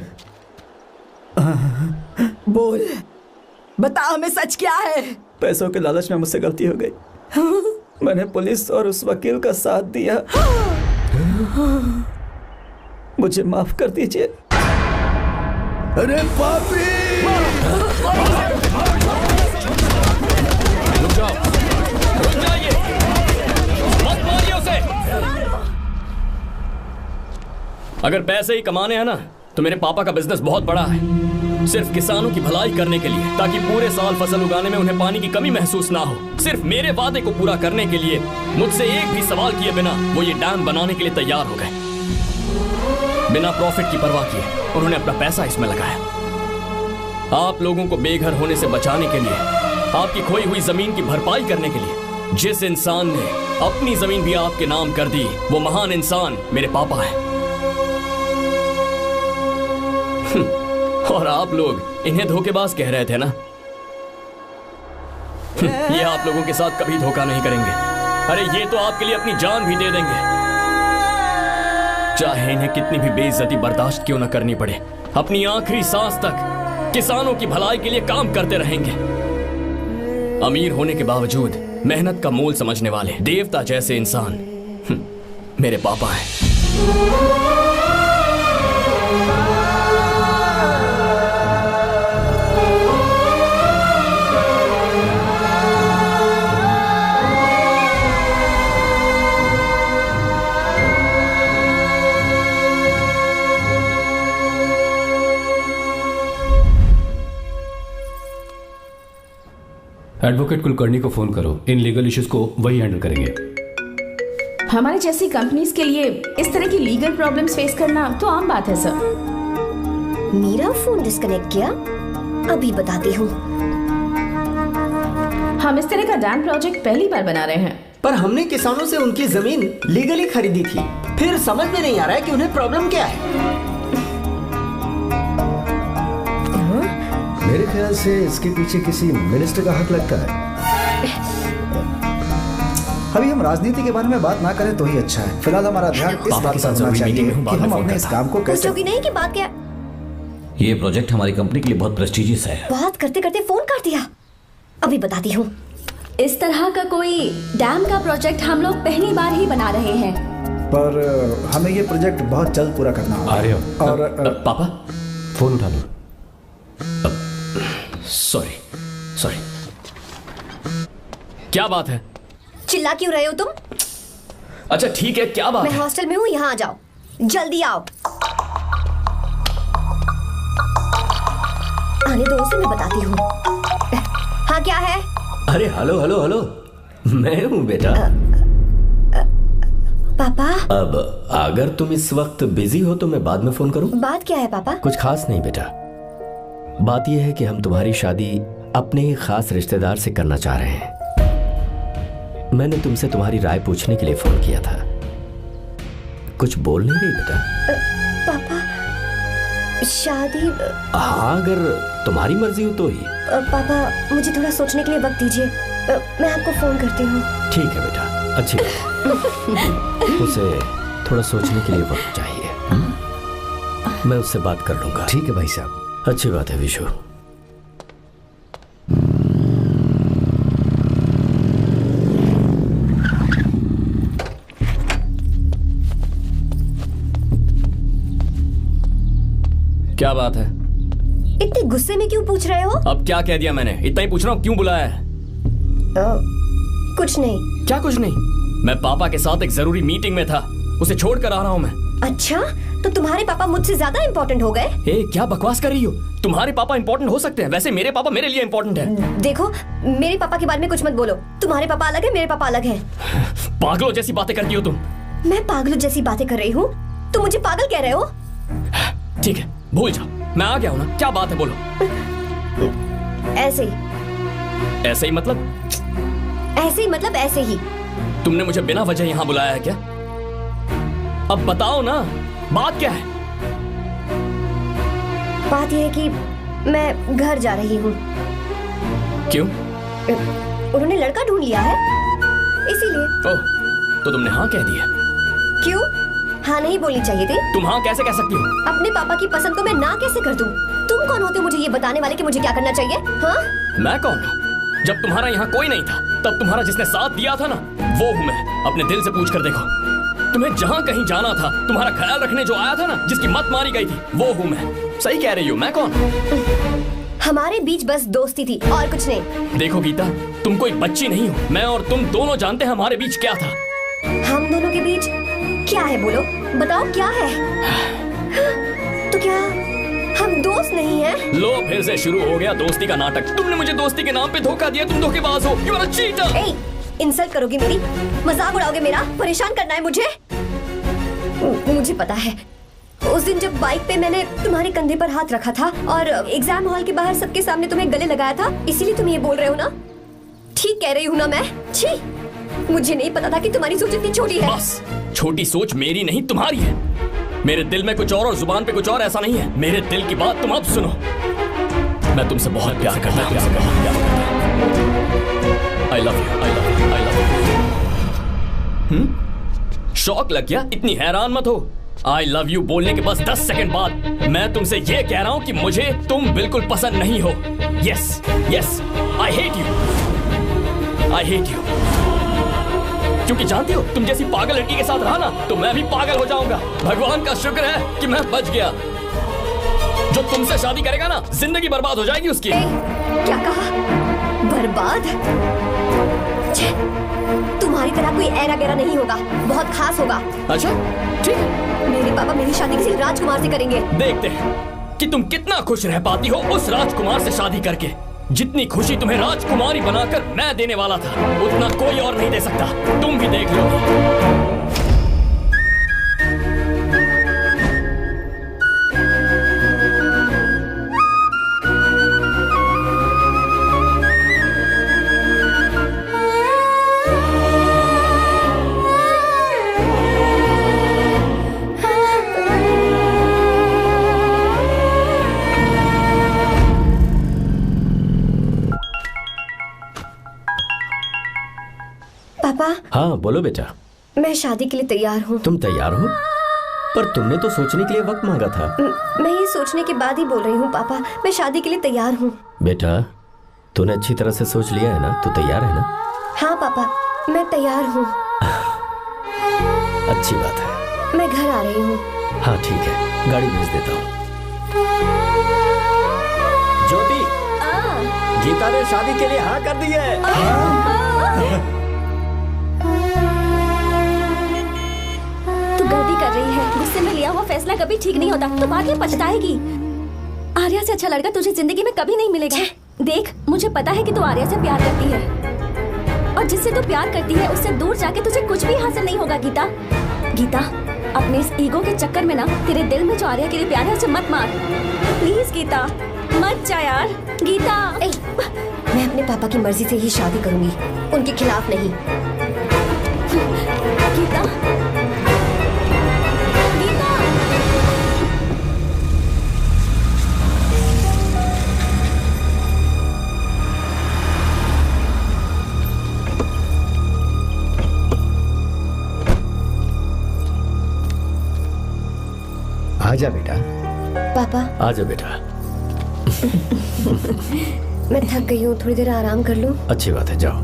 बोल, बता हमें सच क्या है? पैसों के लालच में मुझसे गलती हो गई। मैंने पुलिस और उस वकील का साथ दिया। मुझे माफ कर दीजिए। अरे पापी! रुक जाओ, रुक जाइए, मत मारिए उसे। अगर पैसे ही कमाने हैं ना तो मेरे पापा का बिजनेस बहुत बड़ा है, सिर्फ किसानों की भलाई करने के लिए, ताकि पूरे साल फसल उगाने में उन्हें पानी की कमी महसूस ना हो। सिर्फ मेरे वादे को पूरा करने के लिए मुझसे एक भी सवाल किए बिना वो ये डैम बनाने के लिए तैयार हो गए। बिना प्रॉफिट की परवाह किए उन्होंने अपना पैसा इसमें लगाया। आप लोगों को बेघर होने से बचाने के लिए, आपकी खोई हुई जमीन की भरपाई करने के लिए। जिस इंसान ने अपनी जमीन भी आपके नाम कर दी, वो महान इंसान मेरे पापा है। और आप लोग इन्हें धोखेबाज कह रहे थे ना? ये आप लोगों के साथ कभी धोखा नहीं करेंगे। अरे ये तो आपके लिए अपनी जान भी दे देंगे, चाहे इन्हें कितनी भी बेइज्जती बर्दाश्त क्यों न करनी पड़े। अपनी आखिरी सांस तक किसानों की भलाई के लिए काम करते रहेंगे। अमीर होने के बावजूद मेहनत का मोल समझने वाले देवता जैसे इंसान मेरे पापा हैं। एडवोकेट कुलकर्णी को फोन करो। इन लीगल इश्यूज को वही हैंडल करेंगे। हमारी जैसी कंपनीज के लिए इस तरह की लीगल प्रॉब्लम्स फेस करना तो आम बात है सर। मेरा फोन डिस्कनेक्ट किया? अभी बताती हूँ। हम इस तरह का डैम प्रोजेक्ट पहली बार बना रहे हैं। पर हमने किसानों से उनकी जमीन लीगली खरीदी थी। फिर समझ में नहीं आ रहा है कि उन्हें प्रॉब्लम क्या है। मेरे ख्याल से इसके पीछे किसी मिनिस्टर का हाथ लगता है। अभी हम राजनीति के बारे में बात ना करें तो ही अच्छा है। फिलहाल हमारा ध्यान इस बात पर होना चाहिए कि हम अपने इस काम को कैसे। पूछोगी नहीं कि बात क्या? ये प्रोजेक्ट हमारी कंपनी के लिए बहुत प्रेस्टिजियस है। बात करते करते फोन कर दिया। अभी बताती हूँ। इस तरह का कोई डैम का प्रोजेक्ट हम लोग पहली बार ही बना रहे हैं, पर हमें ये प्रोजेक्ट बहुत जल्द पूरा करना होगा। आ रहे हो? और पापा फोन उठा लो। Sorry sorry. क्या बात है? चिल्ला क्यों रहे हो तुम? अच्छा ठीक है, क्या बात मैं है? हॉस्टल में हूँ, यहाँ आ जाओ, जल्दी आओ। आने दो उसे, मैं बताती हूँ। हाँ क्या है? अरे हेलो हेलो हेलो, मैं हूँ बेटा। पापा अब अगर तुम इस वक्त बिजी हो तो मैं बाद में फोन करूँ? बात क्या है पापा? कुछ खास नहीं बेटा, बात यह है कि हम तुम्हारी शादी अपने ही खास रिश्तेदार से करना चाह रहे हैं। मैंने तुमसे तुम्हारी राय पूछने के लिए फोन किया था। कुछ बोल नहीं रही बेटा? पापा शादी? हाँ अगर तुम्हारी मर्जी हो तो ही। पापा मुझे थोड़ा सोचने के लिए वक्त दीजिए, मैं आपको फोन करती हूँ। ठीक है बेटा, अच्छी बात। उसे थोड़ा सोचने के लिए वक्त चाहिए। मैं उससे बात कर लूंगा। ठीक है भाई साहब। अच्छी बात है विशु। क्या बात है? इतने गुस्से में क्यों पूछ रहे हो? अब क्या कह दिया मैंने? इतना ही पूछ रहा हूँ, क्यों बुलाया है? कुछ नहीं। क्या कुछ नहीं? मैं पापा के साथ एक जरूरी मीटिंग में था, उसे छोड़कर आ रहा हूँ मैं। अच्छा, तो तुम्हारे पापा मुझसे ज्यादा इम्पोर्टेंट हो गए? क्या बकवास कर रही हो? तुम्हारे पापा इम्पोर्टेंट हो सकते हैं, वैसे मेरे पापा मेरे लिए इम्पोर्टेंट है। देखो, मेरे पापा के बारे में कुछ मत बोलो। तुम्हारे पापा अलग है, मेरे पापा अलग है। पागलों जैसी बातें करती हो तुम। मैं पागलों जैसी बातें कर रही हूँ? तुम मुझे पागल कह रहे हो? ठीक है, भूल जाओ, मैं आ गया हूँ ना। क्या बात है, बोलो। ऐसे ही। ऐसे ही मतलब? ऐसे ही मतलब ऐसे ही। तुमने मुझे बिना वजह यहाँ बुलाया है क्या? अब बताओ ना, बात क्या है? बात यह है कि मैं घर जा रही हूँ। क्यों? उन्होंने लड़का ढूंढ लिया है, इसीलिए। ओह, तो तुमने हाँ कह दिया? क्यों? हाँ नहीं बोलनी चाहिए थी? तुम हाँ कैसे कह सकती हो? अपने पापा की पसंद को मैं ना कैसे कर दूं? तुम कौन होते हो मुझे ये बताने वाले कि मुझे क्या करना चाहिए? हाँ? मैं कौन हूँ? जब तुम्हारा यहाँ कोई नहीं था, तब तुम्हारा जिसने साथ दिया था ना, वो हूँ मैं। अपने दिल से पूछ कर देखो। तुम्हें जहाँ कहीं जाना था, तुम्हारा ख्याल रखने जो आया था ना, जिसकी मत मारी गई थी, वो हूँ मैं। सही कह रही हूँ, मैं कौन? हमारे बीच बस दोस्ती थी और कुछ नहीं। देखो गीता, तुम कोई बच्ची नहीं हो। मैं और तुम दोनों जानते हैं हमारे बीच क्या था। हम दोनों के बीच क्या है? बोलो, बताओ क्या है? तो क्या हम दोस्त नहीं हैं? लो, फिर से शुरू हो गया दोस्ती का नाटक। तुमने मुझे दोस्ती के नाम पे धोखा दिया। तुम धोखेबाज हो। You are a cheater। Insult करोगे मेरी? मजाक उड़ाओगे मेरा? परेशान करना है मुझे? मुझे पता है, उस दिन जब बाइक पे मैंने तुम्हारे कंधे पर हाथ रखा था और एग्जाम हॉल के बाहर सबके सामने तुम्हें गले लगाया था, इसीलिए तुम ये बोल रहे हो ना? ठीक कह रही हूँ ना मैं? छी, मुझे नहीं पता था कि तुम्हारी सोच इतनी छोटी है। बस, छोटी सोच मेरी नहीं तुम्हारी है। मेरे दिल में कुछ और जुबान पे कुछ और, ऐसा नहीं है। मेरे दिल की बात तुम अब सुनो। मैं तुमसे बहुत प्यार करता हूँ। I love you, I love you, I love you। शौक लग गया? इतनी हैरान मत हो। I love you बोलने के बस 10 सेकंड बाद मैं तुमसे ये कह रहा हूँ कि मुझे तुम बिल्कुल पसंद नहीं हो। Yes, yes, I hate you, I hate you। क्योंकि जानती हो, तुम जैसी पागल लड़की के साथ रहा ना, तो मैं भी पागल हो जाऊंगा। भगवान का शुक्र है कि मैं बच गया। जो तुमसे शादी करेगा ना, जिंदगी बर्बाद हो जाएगी उसकी। क्या कहा? बर्बाद? तुम्हारी तरह कोई ऐरा गैरा नहीं होगा, बहुत खास होगा। अच्छा, ठीक। मेरे पापा मेरी शादी किसी राजकुमार से करेंगे। देखते हैं कि तुम कितना खुश रह पाती हो उस राजकुमार से शादी करके। जितनी खुशी तुम्हें राजकुमारी बनाकर मैं देने वाला था, उतना कोई और नहीं दे सकता। तुम भी देख लो। हाँ बोलो बेटा। मैं शादी के लिए तैयार हूँ। तुम तैयार हो? पर तुमने तो सोचने के लिए वक्त मांगा था। मैं ये सोचने के बाद ही बोल रही हूँ पापा, मैं शादी के लिए तैयार हूँ। बेटा, तूने अच्छी तरह से सोच लिया है ना? तू तैयार है ना? हाँ पापा, मैं तैयार हूँ। अच्छी बात है। मैं घर आ रही हूँ। हाँ ठीक है, गाड़ी भेज देता हूँ। ज्योति, गीता ने शादी के लिए हाँ कर दी है। गलती कर रही है। गुस्से में लिया हुआ फैसला कभी ठीक नहीं होता, तो बाद में पछताएगी। आर्या से अच्छा लड़का तुझे जिंदगी में कभी नहीं मिलेगा। देख, मुझे पता है कि तू आर्या से प्यार करती है, और जिससे तू प्यार करती है उससे दूर जाके तुझे कुछ भी हासिल नहीं होगा। गीता, गीता, अपने इस ईगो के चक्कर में ना तेरे दिल में जो आर्या के लिए प्यार है उसे मत मार। प्लीज गीता, मत जा यार। गीता, मैं अपने पापा की मर्जी से ही शादी करूंगी, उनके खिलाफ नहीं। गीता, आजा बेटा। पापा। आजा बेटा। मैं थक गई हूँ, थोड़ी देर आराम कर लूँ। अच्छी बात है, जाओ।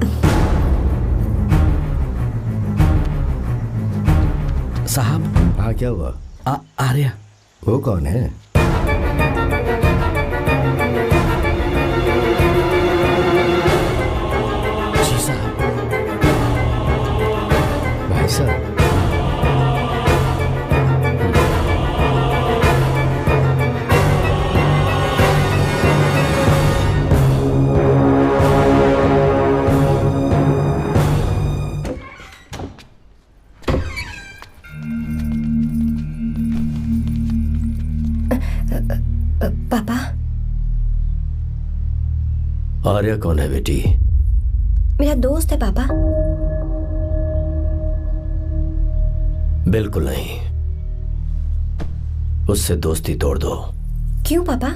साहब। हाँ क्या हुआ? आर्या। वो कौन है? आर्या कौन है बेटी? मेरा दोस्त है पापा। बिल्कुल नहीं, उससे दोस्ती तोड़ दो। क्यों पापा?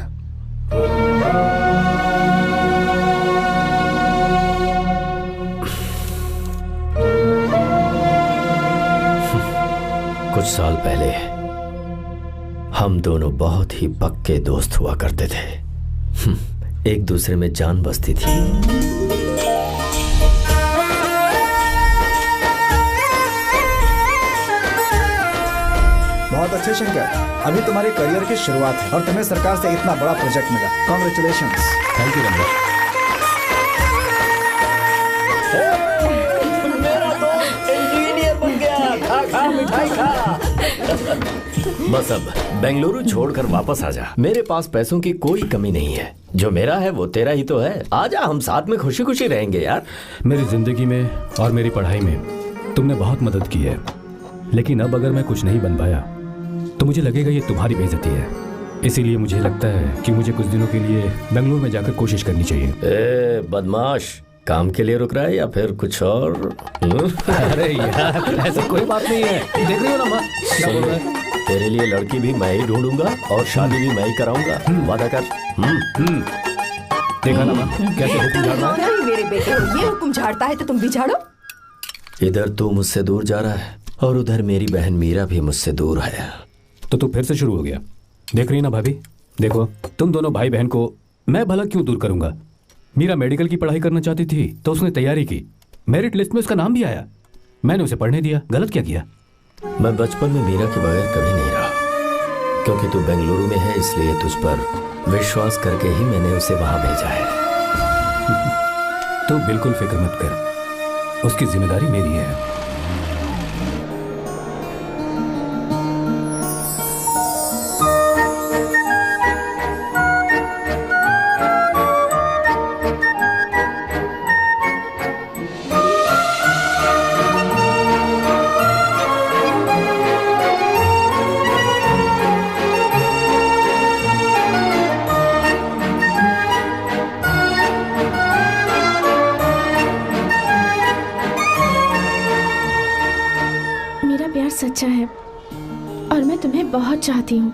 कुछ साल पहले हम दोनों बहुत ही पक्के दोस्त हुआ करते थे। एक दूसरे में जान बसती थी। बहुत अच्छे शंकर, अभी तुम्हारे करियर की शुरुआत है और तुम्हें सरकार से इतना बड़ा प्रोजेक्ट मिला। कॉन्ग्रेचुलेशंस। Thank you Ramesh. मेरा दोस्त इंजीनियर बन गया। खा खा मिठाई खा। बस अब बेंगलुरु छोड़कर वापस आ जा। मेरे पास पैसों की कोई कमी नहीं है। जो मेरा है वो तेरा ही तो है। आजा, हम साथ में खुशी खुशी रहेंगे यार। मेरी जिंदगी में और मेरी पढ़ाई में तुमने बहुत मदद की है, लेकिन अब अगर मैं कुछ नहीं बन पाया तो मुझे लगेगा ये तुम्हारी बेइज्जती है। इसीलिए मुझे लगता है कि मुझे कुछ दिनों के लिए बेंगलुरु में जाकर कोशिश करनी चाहिए। ए बदमाश, काम के लिए रुक रहा है या फिर कुछ और? अरे यार, ऐसा कोई बात नहीं है। देख रही हो ना माँ, क्या बोल रहा है? तेरे लिए लड़की भी मैं ही ढूंढूंगा और शादी भी मैं ही कराऊंगा। वादा कर। देखा ना माँ, कैसे हुक्म झाड़ रहा है? मेरे बेटे हो, ये हुक्म झाड़ता है तो तुम भी झाड़ो। इधर तू मुझसे दूर जा रहा है और उधर मेरी बहन मीरा भी मुझसे दूर है। तो तू फिर से शुरू हो गया। देख रही ना भाभी, देखो तुम दोनों भाई बहन को मैं भला क्यों दूर करूंगा? मीरा मेडिकल की पढ़ाई करना चाहती थी तो उसने तैयारी की, मेरिट लिस्ट में उसका नाम भी आया, मैंने उसे पढ़ने दिया। गलत क्या किया? मैं बचपन में मीरा के बगैर कभी नहीं रहा, क्योंकि तू बेंगलुरु में है इसलिए तुझ पर विश्वास करके ही मैंने उसे वहां भेजा है। तो बिल्कुल फिक्र मत कर, उसकी जिम्मेदारी मेरी है। सच्चा है और मैं तुम्हें बहुत चाहती हूँ,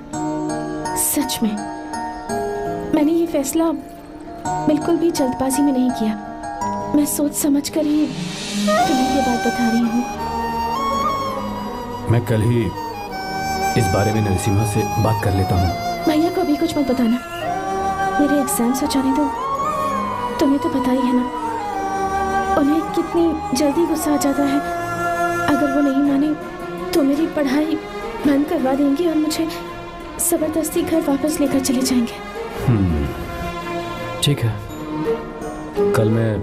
सच में। मैंने ये फैसला बिल्कुल भी जल्दबाजी में नहीं किया। मैं सोच समझ कर ही तुम्हें ये बात बता रही हूँ। मैं कल ही इस बारे में नरसिम्हा से बात कर लेता हूँ। भैया को अभी कुछ मत बताना, मेरे एग्जाम्स हो जाने दो। तुम्हें तो पता ही है ना उन्हें कितनी जल्दी गुस्सा आ जाता है। अगर वो नहीं माने तो मेरी पढ़ाई बंद करवा देंगे और मुझे जबरदस्ती घर वापस लेकर चले जाएंगे। ठीक है, कल मैं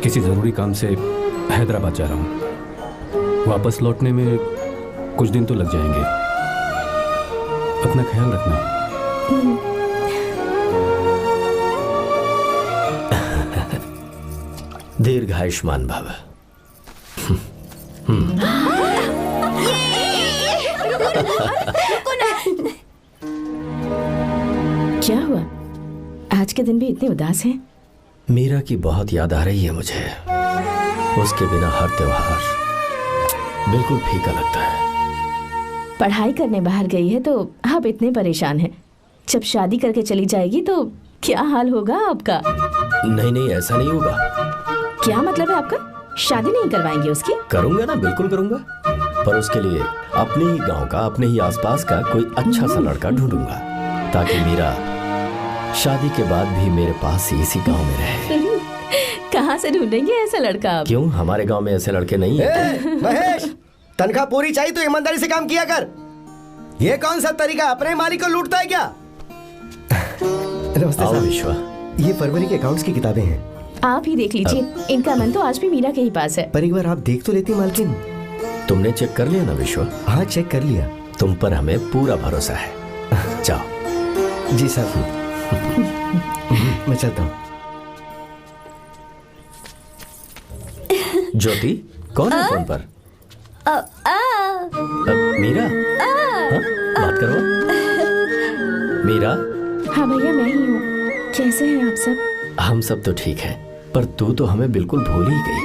किसी जरूरी काम से हैदराबाद जा रहा हूँ। वापस लौटने में कुछ दिन तो लग जाएंगे। अपना ख्याल रखना। दीर्घायुष्मान भव। क्या हुआ? आज के दिन भी इतने उदास हैं? मीरा की बहुत याद आ रही है मुझे। उसके बिना हर त्योहार बिल्कुल फीका लगता है। पढ़ाई करने बाहर गई है तो आप इतने परेशान हैं। जब शादी करके चली जाएगी तो क्या हाल होगा आपका? नहीं नहीं, ऐसा नहीं होगा। क्या मतलब है आपका? शादी नहीं करवाएंगे उसकी? करूंगा ना, बिल्कुल करूंगा, पर उसके लिए अपने ही गांव का, अपने ही आसपास का कोई अच्छा सा लड़का ढूंढूंगा ताकि मीरा शादी के बाद भी मेरे पास ही इसी गांव में रहे। कहाँ से ढूंढेंगे ऐसा लड़का आप? क्यों, हमारे गांव में ऐसे लड़के नहीं हैं? महेश, तनख्वाह पूरी चाहिए तो ईमानदारी से काम किया कर। ये कौन सा तरीका, अपने मालिक को लूटता है क्या? नमस्ते साहब। विश्वा, ये फरवरी के अकाउंट्स की किताबें हैं। आप ही देख लीजिए, इनका मन तो आज भी मीरा के ही पास है। पर एक बार आप देख तो लेती मालकिन। तुमने चेक कर लिया ना विश्वा? हाँ, चेक कर लिया। तुम पर हमें पूरा भरोसा है। जाओ। जी साहब। मैं चलता हूँ। ज्योति, कौन है फोन पर? मीरा? हाँ? बात करो। मीरा? हाँ भैया, मैं ही हूँ। कैसे हैं आप सब? हम सब तो ठीक है, पर तू तो हमें बिल्कुल भूल ही गई।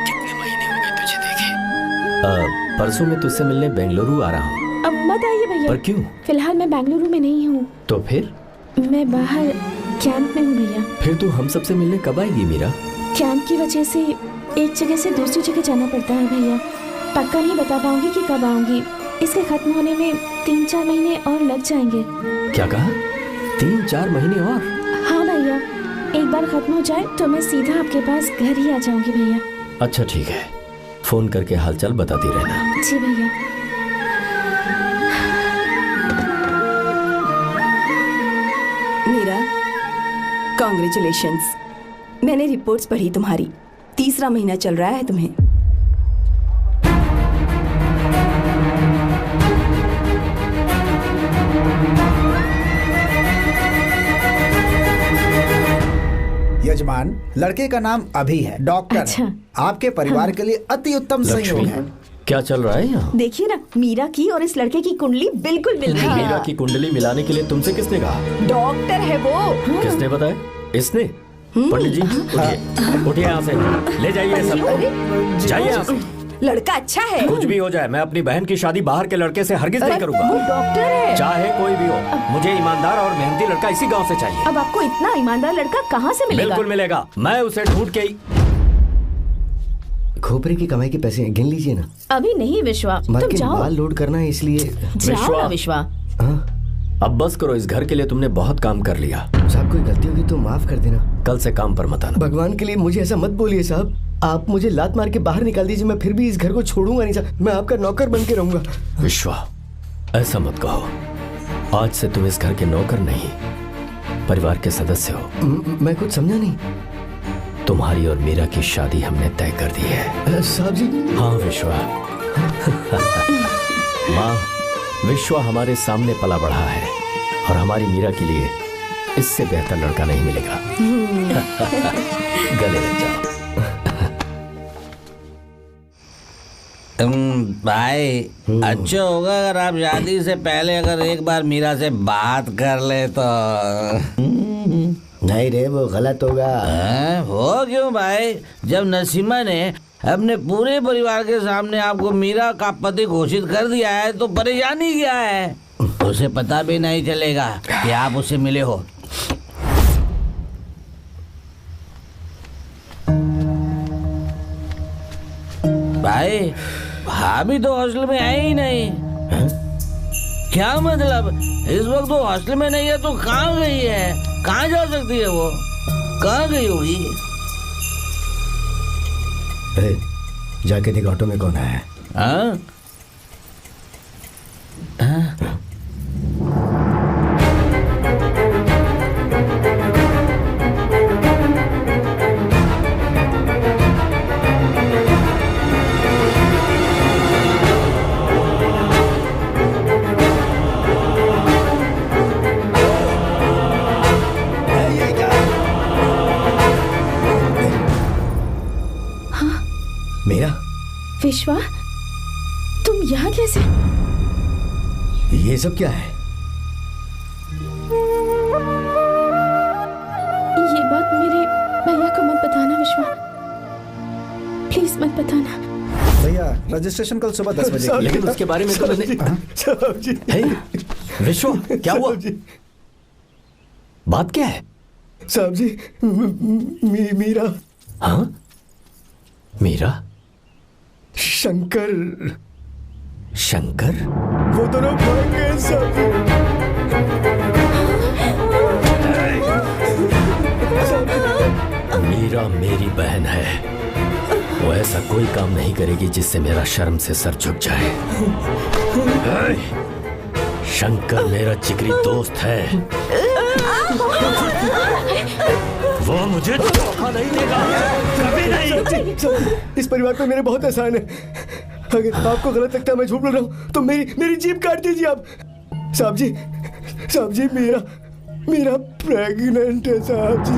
कितने महीने हो गए तुझे देखे। परसों मैं तुझसे मिलने बेंगलुरु आ रहा हूँ। अब मत आइए भैया। पर क्यों? फिलहाल मैं बेंगलुरु में नहीं हूँ। तो फिर? मैं बाहर कैंप में हूँ भैया। फिर तू हम सबसे मिलने कब आएगी मीरा? कैंप की वजह से एक जगह से दूसरी जगह जाना पड़ता है भैया। पक्का नहीं बता पाऊंगी कि कब आऊंगी। इसके खत्म होने में 3-4 महीने और लग जाएंगे। क्या कहा? 3-4 महीने और? हाँ भैया, एक बार खत्म हो जाए तो मैं सीधा आपके पास घर ही आ जाऊंगी भैया। अच्छा ठीक है, फोन करके हालचाल बताती रहना। जी भैया। मीरा, कॉन्ग्रेचुलेशंस। मैंने रिपोर्ट्स पढ़ी तुम्हारी। 3रा महीना चल रहा है तुम्हें। यजमान, लड़के का नाम अभी है, डॉक्टर। अच्छा। आपके परिवार के लिए अति उत्तम संयोग है। क्या चल रहा है यहाँ? देखिए ना, मीरा की और इस लड़के की कुंडली बिल्कुल मिल रही है। मीरा की कुंडली मिलाने के लिए तुमसे किसने कहा? डॉक्टर है वो। किसने बताया? इसने? पंडित जी उठिए यहाँ से, ले जाइए सब, जाइए यहाँ से। लड़का अच्छा है। कुछ भी हो जाए, मैं अपनी बहन की शादी बाहर के लड़के से हरगिज नहीं करूंगा। वो डॉक्टर है। चाहे कोई भी हो, मुझे ईमानदार और मेहनती लड़का इसी गांव से चाहिए। अब आपको इतना ईमानदार लड़का कहाँ से मिलेगा? बिल्कुल मिलेगा, मैं उसे ढूंढ के ही। खोपरे की कमाई के पैसे गिन लीजिए ना। अभी नहीं विश्वा, तुम जाओ। बाल लोड करना है इसलिए। जाओ ना विश्वा। अब बस करो, इस घर के लिए तुमने बहुत काम कर लिया। साहब कोई गलती होगी तो माफ कर देना। कल से काम पर मत आना। भगवान के लिए मुझे ऐसा मत बोलिए साहब। आप मुझे लात मार के बाहर निकाल दीजिए, मैं फिर भी इस घर को छोड़ूंगा नहीं साहब। मैं आपका नौकर बन के रहूंगा। विश्वा, ऐसा मत कहो। आज से तुम इस घर के नौकर नहीं, परिवार के सदस्य हो। मैं कुछ समझा नहीं। तुम्हारी और मीरा की शादी हमने तय कर दी है। साहब जी। हाँ विश्वा। माँ, विश्वा हमारे सामने पला बढ़ा है और हमारी मीरा के लिए इससे बेहतर लड़का नहीं मिलेगा। गले लग जाओ। भाई अच्छा होगा अगर आप शादी से पहले अगर एक बार मीरा से बात कर ले तो। नहीं रे, वो गलत होगा। हो क्यों भाई? जब नसीमा ने अपने पूरे परिवार के सामने आपको मीरा का पति घोषित कर दिया है तो परेशानी क्या है? उसे पता भी नहीं चलेगा कि आप उससे मिले हो। भाई भाभी तो हॉस्टल में है ही नहीं। क्या मतलब? इस वक्त वो हॉस्टल में नहीं है तो कहाँ गई है? कहाँ जा सकती है वो? कहाँ गई होगी? जाके देख ऑटो में कौन है। हाँ? मेरा विश्वा, तुम यहाँ कैसे? ये सब क्या है? ये बात मेरे भैया को मत बताना विश्वा, प्लीज मत बताना। भैया रजिस्ट्रेशन कल सुबह 10 बजे। लेकिन उसके बारे में तो मैंने। विश्वा, क्या हुआ? बात क्या है? साहब जी, मीरा। हाँ? मीरा? शंकर। शंकर? वो दोनों भाग गए साहब जी। मीरा मेरी बहन है, वो ऐसा कोई काम नहीं करेगी जिससे मेरा शर्म से सर झुक जाए। शंकर मेरा जिगरी दोस्त है, वो मुझे धोखा नहीं देगा, कभी नहीं। इस परिवार पे मेरे बहुत एहसान है। अगर आपको गलत लगता है मैं झूठ बोल रहा हूँ तो मेरी जीभ काट दीजिए आप। साहब जी मेरा प्रेग्नेंट है साहब जी।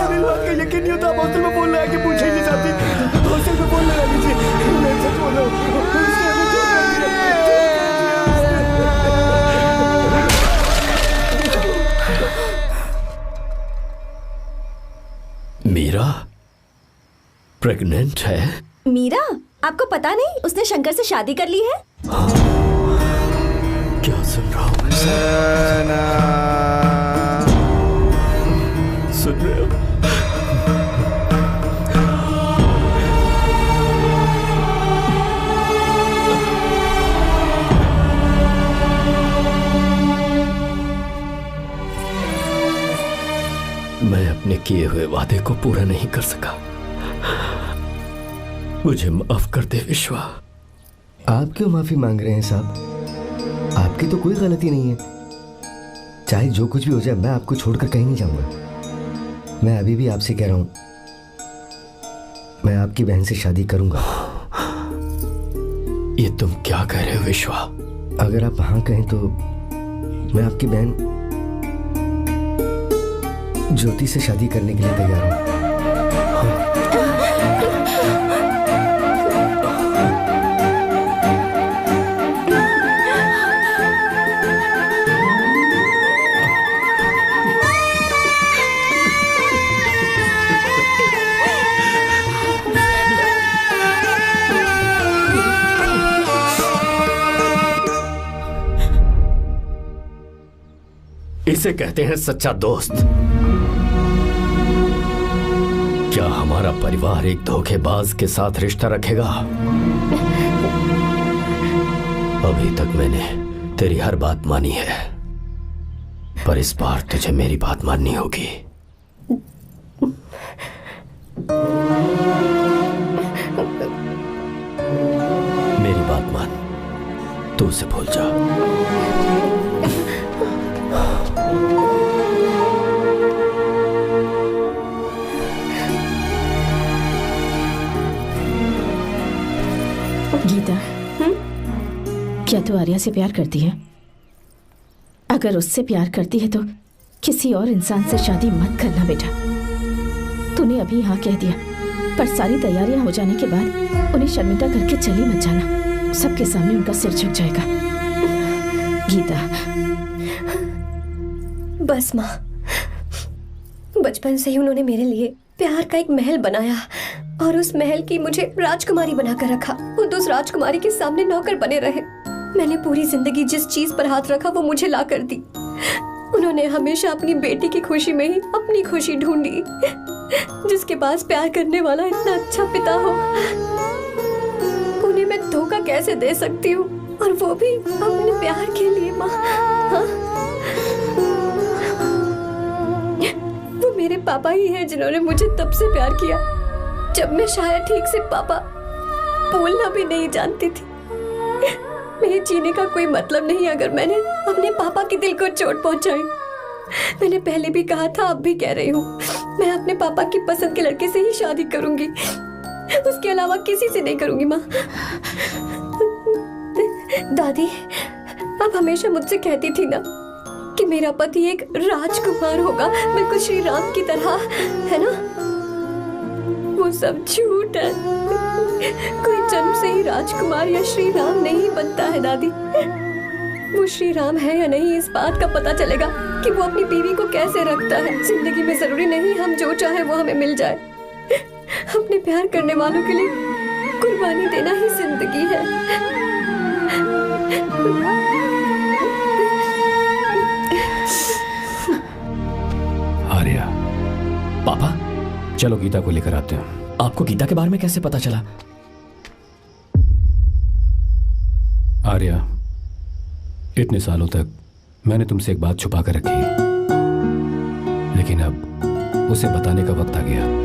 मेरी बात का यकीन नहीं होता। आप हॉस्टल में फोन लगा के पूछेंगे साहब जी, हॉस्टल में फोन लगा लीजिए। मैं सच बोल रहा हूँ। मीरा प्रेग्नेंट है? मीरा, आपको पता नहीं उसने शंकर से शादी कर ली है? क्या सुन रहा हूँ मैं? सुन रहे हो? मैं अपने किए हुए वादे को पूरा नहीं कर सका। मुझे माफ कर दे विश्वा। आप क्यों माफी मांग रहे हैं साहब? आपकी तो कोई गलती नहीं है। चाहे जो कुछ भी हो जाए, मैं आपको छोड़कर कहीं नहीं जाऊंगा। मैं अभी भी आपसे कह रहा हूं, मैं आपकी बहन से शादी करूंगा। ये तुम क्या कह रहे हो विश्वा? अगर आप हाँ कहें तो मैं आपकी बहन ज्योति से शादी करने के लिए तैयार हूं। इसे कहते हैं सच्चा दोस्त। क्या हमारा परिवार एक धोखेबाज के साथ रिश्ता रखेगा? अभी तक मैंने तेरी हर बात मानी है, पर इस बार तुझे मेरी बात माननी होगी। मेरी बात मान, तू उसे भूल जा। गीता, क्या तू आर्या से प्यार करती है? अगर उससे प्यार करती है तो किसी और इंसान से शादी मत करना बेटा। तूने अभी हाँ कह दिया, पर सारी तैयारियां हो जाने के बाद उन्हें शर्मिंदा करके चली मत जाना। सबके सामने उनका सिर झुक जाएगा। गीता, बस माँ, बचपन से ही उन्होंने मेरे लिए प्यार का एक महल बनाया और उस महल की मुझे राजकुमारी बनाकर रखा। वो उस राजकुमारी के सामने नौकर बने रहे। मैंने पूरी जिंदगी जिस चीज पर हाथ रखा वो मुझे ला कर दी। उन्होंने हमेशा अपनी बेटी की खुशी में ही अपनी खुशी ढूंढी। जिसके पास प्यार करने वाला इतना अच्छा पिता हो, उन्हें मैं धोखा कैसे दे सकती हूँ, और वो भी अपने प्यार के लिए। माँ, हाँ? वो मेरे पापा ही हैं जिन्होंने मुझे तब से प्यार किया जब मैं शायद ठीक से पापा बोलना भी नहीं जानती थी। मेरे जीने का कोई मतलब नहीं अगर मैंने अपने पापा के दिल को चोट पहुंचाई। मैंने पहले भी कहा था, अब भी कह रही हूँ, मैं अपने पापा की पसंद के लड़के से ही शादी करूंगी, उसके अलावा किसी से नहीं करूंगी। माँ, दादी आप हमेशा मुझसे कहती थी ना कि मेरा पति एक राजकुमार होगा, बिल्कुल श्री राम की तरह, है ना? वो सब झूठ है। कोई जन्म से ही राजकुमार या श्री राम नहीं बनता है दादी। वो श्री राम है या नहीं, इस बात का पता चलेगा कि वो अपनी बीवी को कैसे रखता है। जिंदगी में जरूरी नहीं हम जो चाहे वो हमें मिल जाए। अपने प्यार करने वालों के लिए कुर्बानी देना ही जिंदगी है। आर्या, पापा, चलो गीता को लेकर आते हैं। आपको गीता के बारे में कैसे पता चला? आर्या, इतने सालों तक मैंने तुमसे एक बात छुपा कर रखी, लेकिन अब उसे बताने का वक्त आ गया।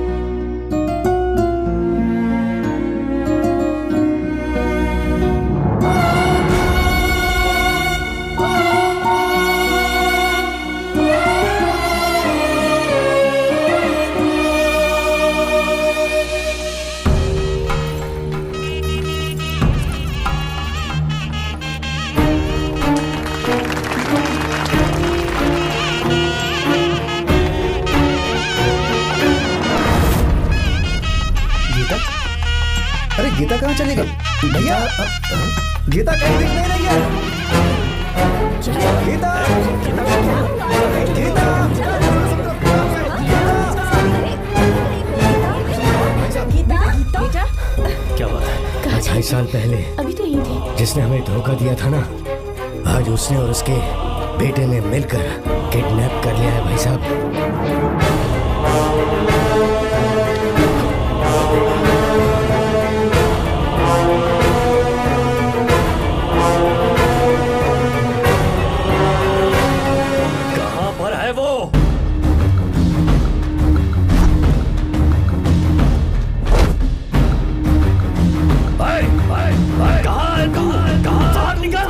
गीता कहाँ चली गई? भैया, गीता कहीं दिख नहीं रही है। गीता, गीता, ढाई साल पहले अभी तो यही थे। जिसने हमें धोखा दिया था ना, आज उसने और उसके बेटे ने मिलकर किडनैप कर लिया है भाई साहब। कहां पर है वो? बाहर निकल,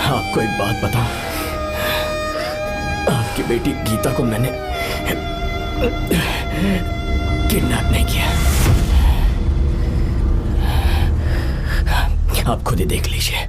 आपको एक बात बताऊं, आपकी बेटी गीता को मैंने किडनैप नहीं किया। आप खुद ही देख लीजिए।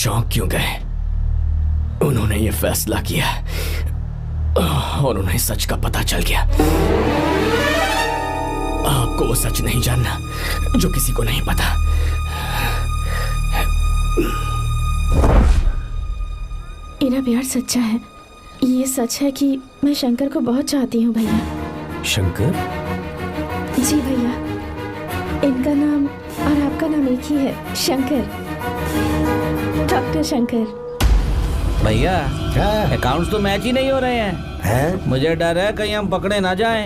चौंक क्यों गए? उन्होंने ये फैसला किया और उन्हें सच का पता चल गया। आपको वो सच नहीं जानना जो किसी को नहीं पता। मेरा प्यार सच्चा है। ये सच है कि मैं शंकर को बहुत चाहती हूँ भैया। शंकर? जी भैया, इनका नाम और आपका नाम एक ही है, शंकर, डॉक्टर शंकर। भैया अकाउंट्स तो मैच ही नहीं हो रहे हैं। मुझे डर है कहीं हम पकड़े ना जाएं।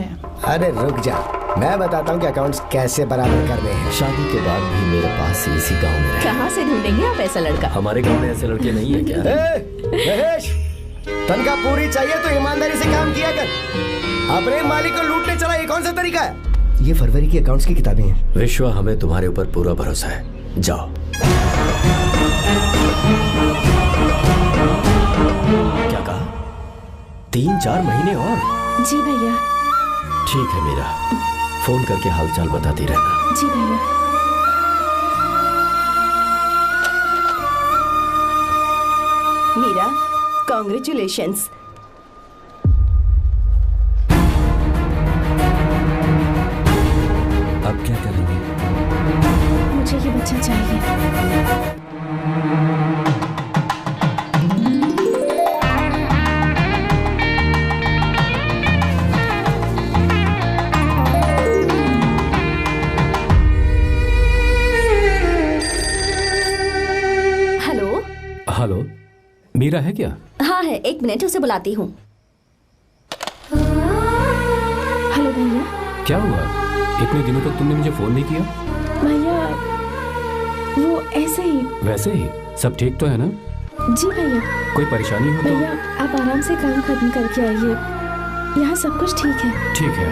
अरे रुक जा, मैं बताता हूँ कि अकाउंट्स कैसे बराबर करने हैं। शादी के बाद भी मेरे पास इसी गांव में कहाँ से ढूंढेंगे आप ऐसा लड़का? हमारे गांव में ऐसे लड़के नहीं है क्या? महेश, तनख्वाह पूरी चाहिए तो ईमानदारी से काम किया कर। अपने मालिक को लूटने चला, ये कौन सा तरीका है? ये फरवरी की अकाउंट्स की किताबें हैं। विश्वा, हमें तुम्हारे ऊपर पूरा भरोसा है। जाओ। क्या कहा? 3-4 महीने और? जी भैया। ठीक है मीरा, फोन करके हालचाल बताती रहना। जी भैया। मीरा, कॉन्ग्रेचुलेशंस। अब क्या करेंगे? मुझे ये बच्चा चाहिए। हेलो। हेलो, मीरा है क्या? हाँ है, 1 मिनट, उसे बुलाती हूँ। हेलो भैया। क्या हुआ? इतने दिनों तक तुमने मुझे फोन नहीं किया? भैया वो ऐसे ही। वैसे ही? सब ठीक तो है ना? जी भैया। कोई परेशानी हो तो? भैया आप आराम से काम खत्म करके आइए, यहाँ सब कुछ ठीक है। ठीक है।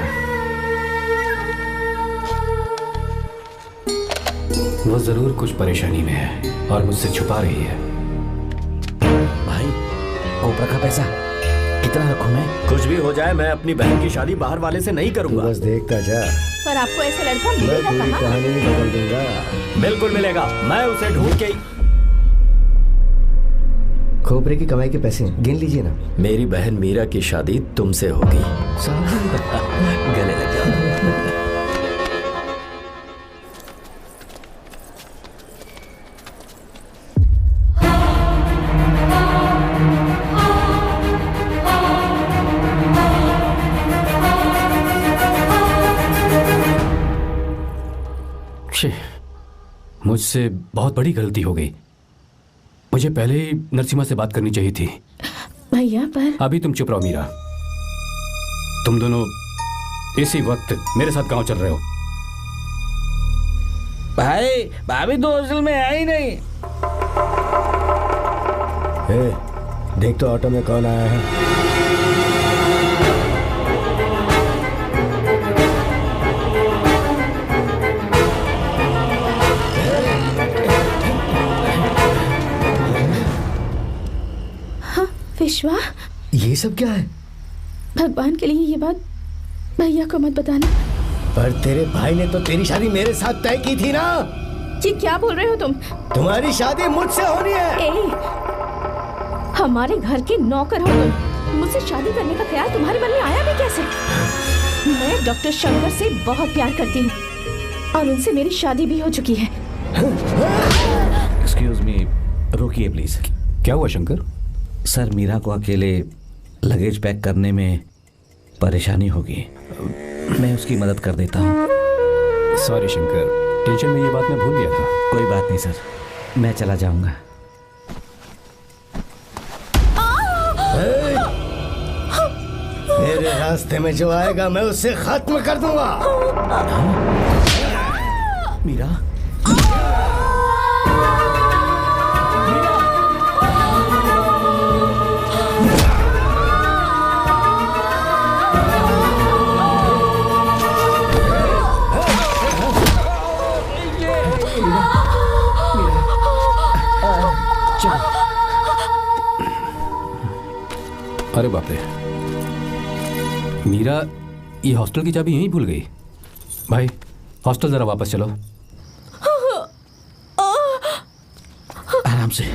वो जरूर कुछ परेशानी में है और मुझसे छुपा रही है। भाई, कोबरा का पैसा कितना रखूं मैं? कुछ भी हो जाए, मैं अपनी बहन की शादी बाहर वाले से नहीं करूंगा। बस देखता जा। पर आपको ऐसा लड़का मैं मिलेगा पूरी कहाँ? कहानी बदल दूंगा। बिल्कुल मिलेगा, मैं उसे ढूंढ के। खोपरे की कमाई के पैसे गिन लीजिए ना। मेरी बहन मीरा की शादी तुमसे होगी। गले लग जाओ। मुझसे बहुत बड़ी गलती हो गई। मुझे पहले ही नरसिम्हा से बात करनी चाहिए थी। भैया पर अभी तुम चुप रहो मीरा। तुम दोनों इसी वक्त मेरे साथ गांव चल रहे हो। भाई, भाभी तो हॉस्टल में है ही नहीं। देख तो ऑटो में कौन आया है। विश्वा, ये सब क्या है? भगवान के लिए ये बात भैया को मत बताना। पर तेरे भाई ने तो तेरी शादी मेरे साथ तय की थी ना। ये क्या बोल रहे हो तुम? तुम्हारी शादी मुझसे होनी है। हमारे घर के नौकर हो तुम, मुझसे शादी करने का ख्याल तुम्हारे मन में आया भी कैसे? मैं डॉक्टर शंकर से बहुत प्यार करती हूँ और उनसे मेरी शादी भी हो चुकी है। एक्सक्यूज मी, रुकिए प्लीज। क्या हुआ शंकर? सर, मीरा को अकेले लगेज पैक करने में परेशानी होगी, मैं उसकी मदद कर देता हूँ। सॉरी शंकर, टेंशन में ये बात मैं भूल गया था। कोई बात नहीं सर, मैं चला जाऊंगा। मेरे रास्ते में जो आएगा मैं उससे खत्म कर दूंगा। मीरा, अरे बाप रे, मीरा ये हॉस्टल की चाबी यहीं भूल गई। भाई, हॉस्टल जरा वापस चलो। आराम से।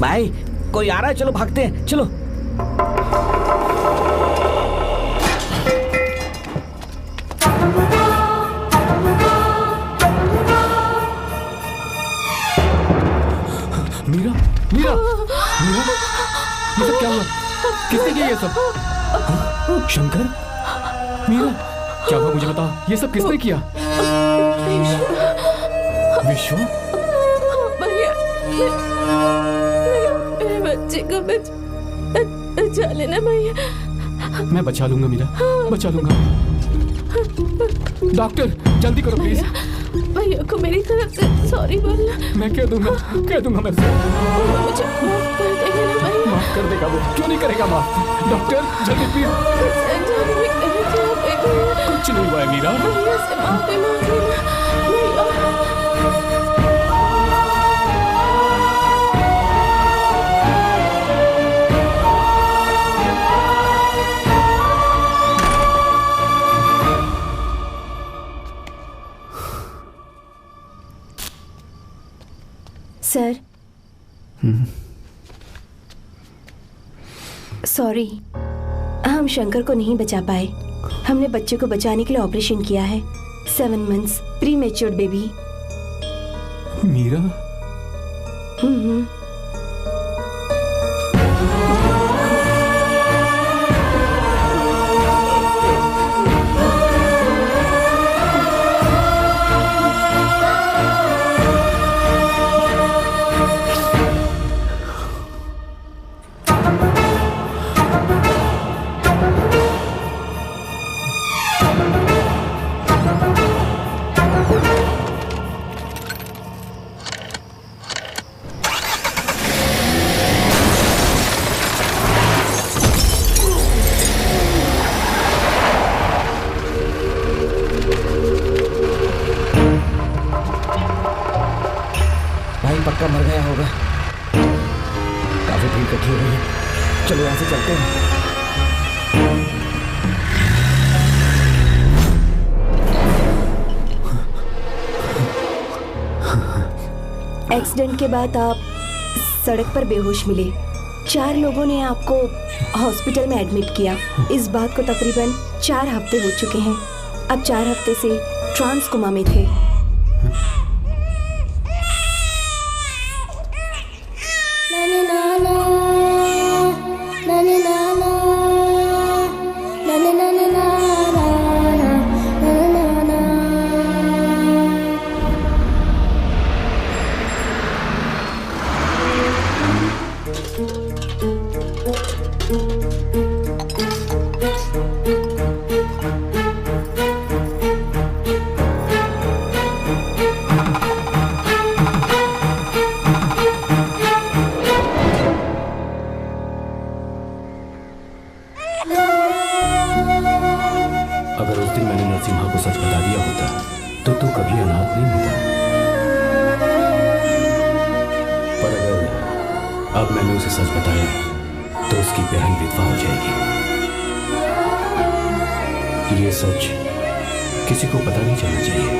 भाई कोई आ रहा है, चलो भागते हैं, चलो। मीरा, मीरा, मीरा, ये सब क्या हुआ? किसने किया ये सब? शंकर, मीरा, क्या हुआ मुझे बता, ये सब किसने किया? विश्व, भैया, मेरे बच्चे को बचा लेना भैया। मैं बचा लूंगा मीरा, बचा लूंगा। डॉक्टर जल्दी करो प्लीज। भैया को मेरी तरफ से सॉरी बोलना। मैं कह दूंगा मैं मुझे माफ कर देगा ना भैया। माफ कर देगा वो, क्यों नहीं करेगा माफ? डॉक्टर जल्दी प्लीज। कुछ नहीं हुआ है मीरा। भैया से माफी मांग लेना सर। सॉरी, हम शंकर को नहीं बचा पाए। हमने बच्चे को बचाने के लिए ऑपरेशन किया है। 7 months प्रीमेच्योर बेबी। मीरा। पक्का मर गया होगा। काफी भीड़ इकट्ठी हो गई है, चलो यहाँ से चलते हैं। एक्सीडेंट के बाद आप सड़क पर बेहोश मिले। 4 लोगों ने आपको हॉस्पिटल में एडमिट किया। इस बात को तकरीबन 4 हफ्ते हो चुके हैं। अब 4 हफ्ते से ट्रांस कोमा में थे। अगर उस दिन मैंने नरसिम्हा को सच बता दिया होता तो तू कभी अनाथ नहीं होता। पर अगर अब मैंने उसे सच बताया तो उसकी बहन विधवा हो जाएगी। ये सच किसी को पता नहीं चलना चाहिए।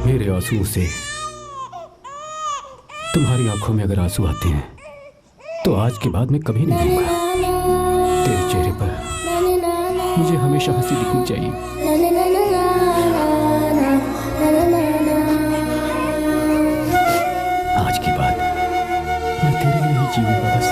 मेरे आंसुओं से तुम्हारी आंखों में अगर आंसू आते हैं तो आज के बाद मैं कभी नहीं रहूंगा। तेरे चेहरे पर मुझे हमेशा हंसी दिखनी चाहिए। आज के बाद मैं तेरे लिए ही जीऊंगा बस।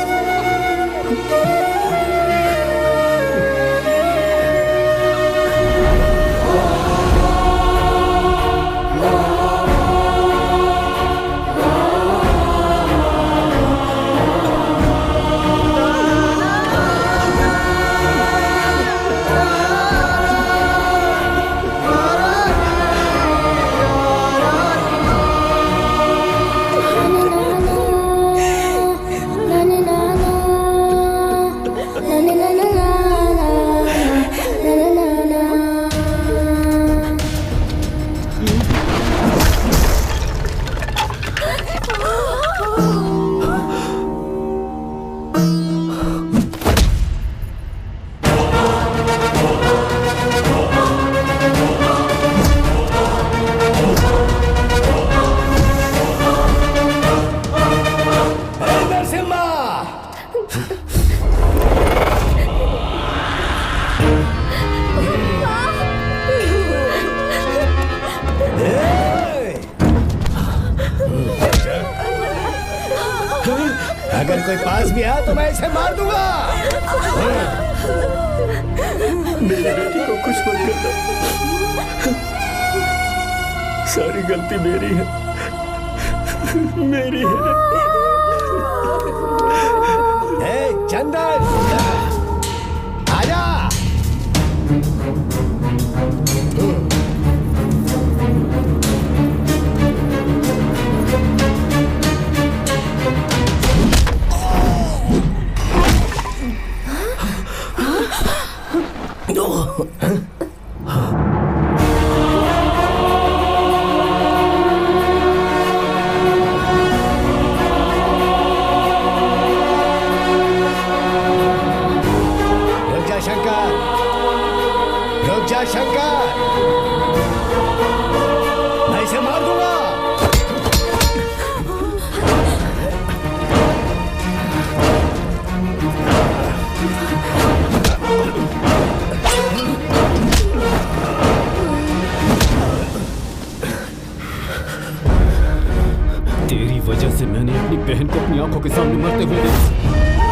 कोई पास भी आया तो मैं इसे मार दूंगा। मेरी बेटी को कुछ मत करना, सारी गलती मेरी है, मेरी है। चंदन आजा। शंकर, मैं इसे मार दूंगा। तेरी वजह से मैंने अपनी बहन को अपनी आंखों के सामने मरते हुए देखा।